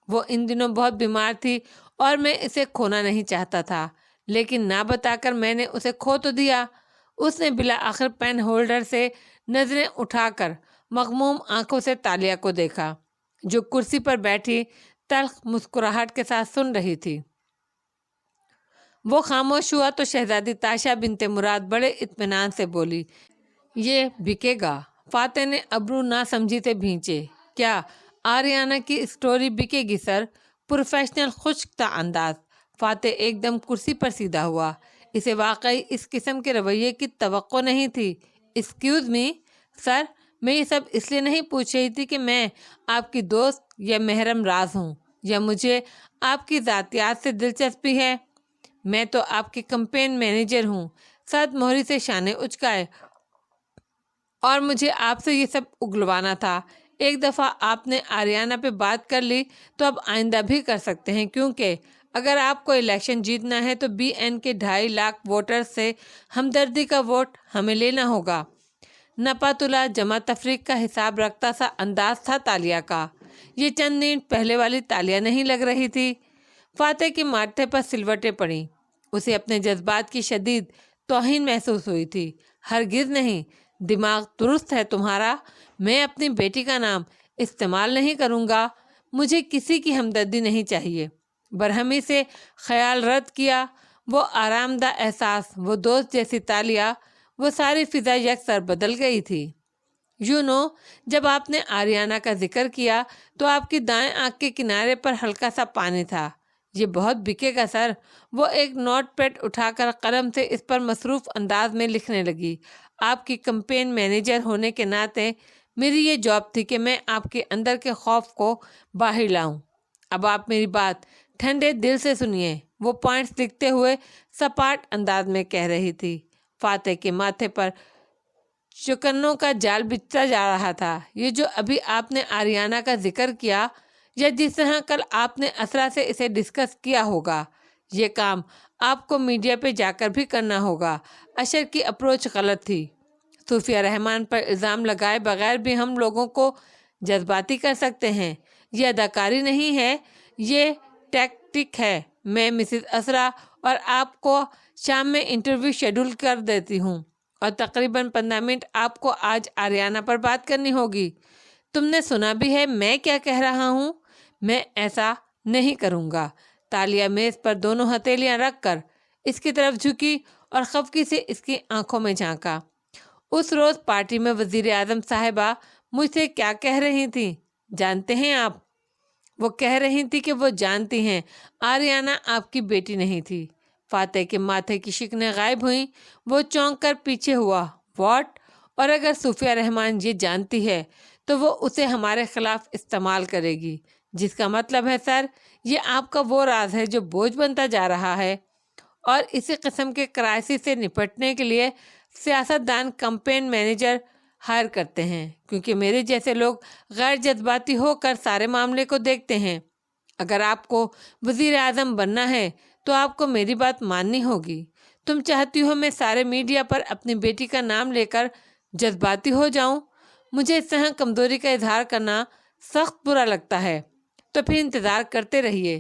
وہ ان دنوں بہت بیمار تھی اور میں اسے کھونا نہیں چاہتا تھا، لیکن نہ بتا کر میں نے اسے کھو تو دیا۔ اس نے بالآخر پین ہولڈر سے نظریں اٹھا کر مغموم آنکھوں سے تالیہ کو دیکھا، جو کرسی پر بیٹھی تلخ مسکراہٹ کے ساتھ سن رہی تھی۔ وہ خاموش ہوا تو شہزادی تاشا بنت مراد بڑے اطمینان سے بولی، یہ بکے گا۔ فاتح نے ابرو نہ سمجھی سے بھینچے۔ کیا آریانہ کی اسٹوری بکے گی سر؟ پروفیشنل خشک تھا انداز۔ فاتح ایک دم کرسی پر سیدھا ہوا۔ اسے واقعی اس قسم کے رویے کی توقع نہیں تھی۔ ایکسکیوز می سر، میں یہ سب اس لیے نہیں پوچھ رہی تھی کہ میں آپ کی دوست یا محرم راز ہوں، یا مجھے آپ کی ذاتیات سے دلچسپی ہے۔ میں تو آپ کی کمپین مینیجر ہوں۔ سعد موہری سے شانے اچکائے، اور مجھے آپ سے یہ سب اگلوانا تھا۔ ایک دفعہ آپ نے آریانہ پہ بات کر لی تو اب آئندہ بھی کر سکتے ہیں، کیونکہ اگر آپ کو الیکشن جیتنا ہے تو بی این کے 2.5 لاکھ ووٹرز سے ہمدردی کا ووٹ ہمیں لینا ہوگا۔ نپاتلا جمع تفریق کا حساب رکھتا سا انداز تھا تالیہ کا۔ یہ چند منٹ پہلے والی تالیہ نہیں لگ رہی تھی۔ فاتح کے ماتھے پر سلوٹیں پڑیں۔ اسے اپنے جذبات کی شدید توہین محسوس ہوئی تھی۔ ہرگز نہیں، دماغ درست ہے تمہارا؟ میں اپنی بیٹی کا نام استعمال نہیں کروں گا۔ مجھے کسی کی ہمدردی نہیں چاہیے۔ برہمی سے خیال رد کیا۔ وہ آرام دہ احساس، وہ دوست جیسی تالیہ، وہ ساری فضا یکسر بدل گئی تھی۔ جب آپ نے آریانہ کا ذکر کیا تو آپ کی دائیں آنکھ کے کنارے پر ہلکا سا پانی تھا۔ یہ بہت بکے گا سر۔ وہ ایک نوٹ پیڈ اٹھا کر قلم سے اس پر مصروف انداز میں لکھنے لگی۔ آپ کی کمپین مینیجر ہونے کے ناطے میری یہ جاب تھی کہ میں آپ کے اندر کے خوف کو باہر لاؤں۔ اب آپ میری بات ٹھنڈے دل سے سنیے، وہ پوائنٹس لکھتے ہوئے سپاٹ انداز میں کہہ رہی تھی۔ فاتح کے ماتھے پر چکنوں کا جال بچھتا جا رہا تھا۔ یہ جو ابھی آپ نے آریانہ کا ذکر کیا، یا جس طرح کل آپ نے اسرا سے اسے ڈسکس کیا ہوگا، یہ کام آپ کو میڈیا پہ جا کر بھی کرنا ہوگا۔ اشر کی اپروچ غلط تھی۔ صوفیہ رحمان پر الزام لگائے بغیر بھی ہم لوگوں کو جذباتی کر سکتے ہیں۔ یہ اداکاری نہیں ہے، یہ ٹیکٹک ہے۔ میں مسز اسرا اور آپ کو شام میں انٹرویو شیڈول کر دیتی ہوں، اور تقریباً 15 منٹ آپ کو آج آریانہ پر بات کرنی ہوگی۔ تم نے سنا بھی ہے میں کیا کہہ رہا ہوں؟ میں ایسا نہیں کروں گا۔ تالیہ میز پر دونوں ہتھیلیاں رکھ کر اس کی طرف جھکی اور خفگی سے اس کی آنکھوں میں جھانکا۔ اس روز پارٹی میں وزیر اعظم صاحبہ مجھ سے کیا کہہ رہی تھیں جانتے ہیں آپ؟ وہ کہہ رہی تھی کہ وہ جانتی ہیں آریانہ آپ کی بیٹی نہیں تھی۔ فاتح کے ماتھے کی شکنیں غائب ہوئیں۔ وہ چونک کر پیچھے ہوا۔ واٹ؟ اور اگر صوفیہ رحمان یہ جانتی ہے تو وہ اسے ہمارے خلاف استعمال کرے گی، جس کا مطلب ہے سر یہ آپ کا وہ راز ہے جو بوجھ بنتا جا رہا ہے، اور اسی قسم کے کرائسس سے نپٹنے کے لیے سیاست دان کمپین مینیجر ہائر کرتے ہیں، کیونکہ میرے جیسے لوگ غیر جذباتی ہو کر سارے معاملے کو دیکھتے ہیں۔ اگر آپ کو وزیر اعظم بننا ہے تو آپ کو میری بات ماننی ہوگی۔ تم چاہتی ہو میں سارے میڈیا پر اپنی بیٹی کا نام لے کر جذباتی ہو جاؤں؟ مجھے اس طرح کمزوری کا اظہار کرنا سخت برا لگتا ہے۔ تو پھر انتظار کرتے رہیے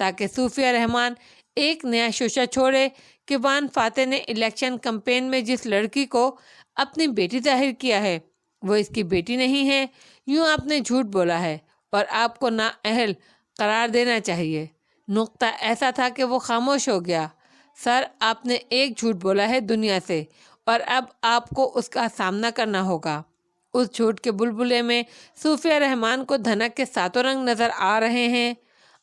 تاکہ صوفیہ رحمان ایک نیا شوشہ چھوڑے کہ وان فاتح نے الیکشن کمپین میں جس لڑکی کو اپنی بیٹی ظاہر کیا ہے وہ اس کی بیٹی نہیں ہے۔ یوں آپ نے جھوٹ بولا ہے اور آپ کو نااہل قرار دینا چاہیے۔ نقطہ ایسا تھا کہ وہ خاموش ہو گیا۔ سر آپ نے ایک جھوٹ بولا ہے دنیا سے، اور اب آپ کو اس کا سامنا کرنا ہوگا۔ اس جھوٹ کے بلبلے میں صوفیہ رحمان کو دھنک کے ساتوں رنگ نظر آ رہے ہیں۔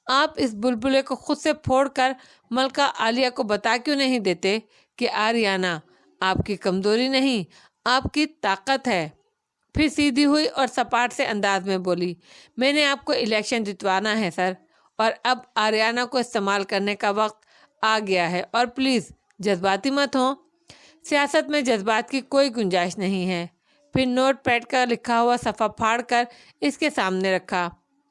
آپ اس بلبلے کو خود سے پھوڑ کر ملکہ عالیہ کو بتا کیوں نہیں دیتے کہ آریانہ آپ کی کمزوری نہیں، آپ کی طاقت ہے؟ پھر سیدھی ہوئی اور سپاٹ سے انداز میں بولی، میں نے آپ کو الیکشن جتوانا ہے سر، اور اب آریانہ کو استعمال کرنے کا وقت آ گیا ہے، اور پلیز جذباتی مت ہوں۔ سیاست میں جذبات کی کوئی گنجائش نہیں ہے۔ پھر نوٹ پیڈ کا لکھا ہوا صفحہ پھاڑ کر اس کے سامنے رکھا۔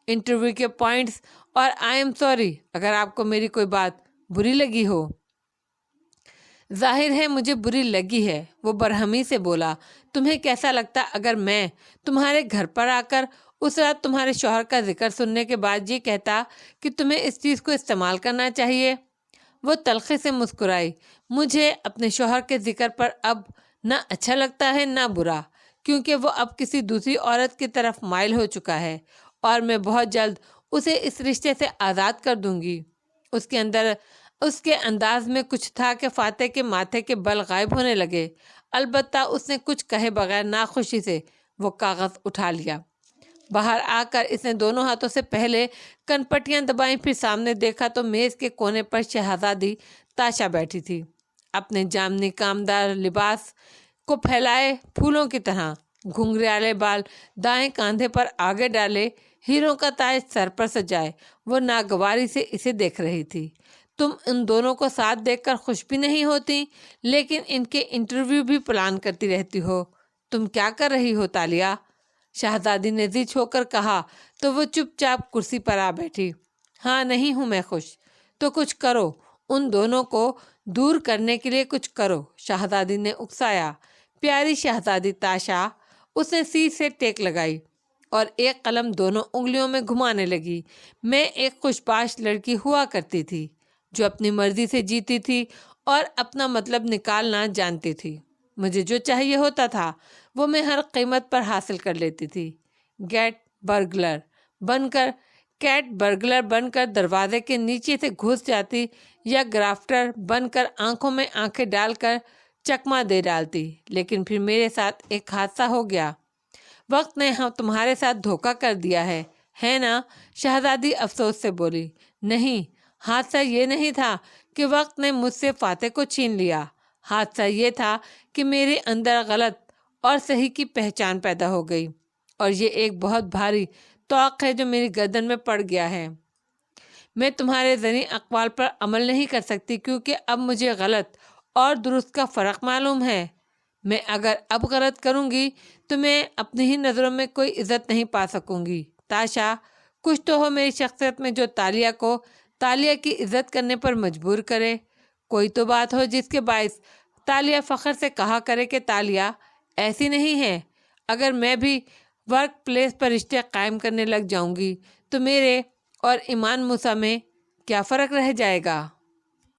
انٹرویو کے پوائنٹس، اور آئی ایم سوری اگر آپ کو میری کوئی بات بری لگی ہو۔ ظاہر ہے مجھے بری لگی ہے، وہ برہمی سے بولا۔ تمہیں کیسا لگتا اگر میں تمہارے گھر پر آ کر اس رات تمہارے شوہر کا ذکر سننے کے بعد یہ کہتا کہ تمہیں اس چیز کو استعمال کرنا چاہیے؟ وہ تلخی سے مسکرائی۔ مجھے اپنے شوہر کے ذکر پر اب نہ اچھا لگتا ہے نہ برا، کیونکہ وہ اب کسی دوسری عورت کی طرف مائل ہو چکا ہے، اور میں بہت جلد اسے اس رشتے سے آزاد کر دوں گی۔ اس کے انداز میں کچھ تھا کہ فاتح کے ماتھے کے بل غائب ہونے لگے۔ البتہ اس نے کچھ کہے بغیر ناخوشی سے وہ کاغذ اٹھا لیا۔ باہر آ کر اس نے دونوں ہاتھوں سے پہلے کنپٹیاں دبائیں، پھر سامنے دیکھا تو میز کے کونے پر شہزادی تاشا بیٹھی تھی، اپنے جامنی کامدار لباس کو پھیلائے پھولوں کی طرح، گھنگریالے بال دائیں کاندھے پر آگے ڈالے، ہیروں کا تاج سر پر سجائے وہ ناگواری سے اسے دیکھ رہی تھی۔ تم ان دونوں کو ساتھ دیکھ کر خوش بھی نہیں ہوتی، لیکن ان کے انٹرویو بھی پلان کرتی رہتی ہو۔ تم کیا کر رہی ہو تالیہ؟ شہزادی نے ضج ہو کر کہا تو وہ چپ چاپ کرسی پر آ بیٹھی۔ ہاں نہیں ہوں میں خوش۔ تو کچھ کرو، ان دونوں کو دور کرنے کے لیے کچھ کرو، شہزادی نے اکسایا۔ پیاری شہزادی تاشا، اس نے سیٹ سے ٹیک لگائی اور ایک قلم دونوں انگلیوں میں گھمانے لگی۔ میں ایک خوشباش لڑکی ہوا کرتی تھی جو اپنی مرضی سے جیتی تھی اور اپنا مطلب نکالنا جانتی تھی۔ مجھے جو چاہیے ہوتا تھا وہ میں ہر قیمت پر حاصل کر لیتی تھی۔ کیٹ برگلر بن کر دروازے کے نیچے سے گھس جاتی، یا گرافٹر بن کر آنکھوں میں آنکھیں ڈال کر چکما دے ڈالتی۔ لیکن پھر میرے ساتھ ایک حادثہ ہو گیا۔ وقت نے تمہارے ساتھ دھوکہ کر دیا ہے نا؟ شہزادی افسوس سے بولی۔ نہیں، حادثہ یہ نہیں تھا کہ وقت نے مجھ سے فاتح کو چھین لیا۔ حادثہ یہ تھا کہ میرے اندر غلط اور صحیح کی پہچان پیدا ہو گئی، اور یہ ایک بہت بھاری طوق ہے جو میری گردن میں پڑ گیا ہے۔ میں تمہارے زنی اقوال پر عمل نہیں کر سکتی، کیونکہ اب مجھے غلط اور درست کا فرق معلوم ہے۔ میں اگر اب غلط کروں گی تو میں اپنی ہی نظروں میں کوئی عزت نہیں پا سکوں گی۔ تاشا، کچھ تو ہو میری شخصیت میں جو تالیہ کو تالیہ کی عزت کرنے پر مجبور کرے۔ کوئی تو بات ہو جس کے باعث تالیہ فخر سے کہا کرے کہ تالیہ ایسی نہیں ہے۔ اگر میں بھی ورک پلیس پر رشتے قائم کرنے لگ جاؤں گی تو میرے اور ایمان موسیٰ میں کیا فرق رہ جائے گا؟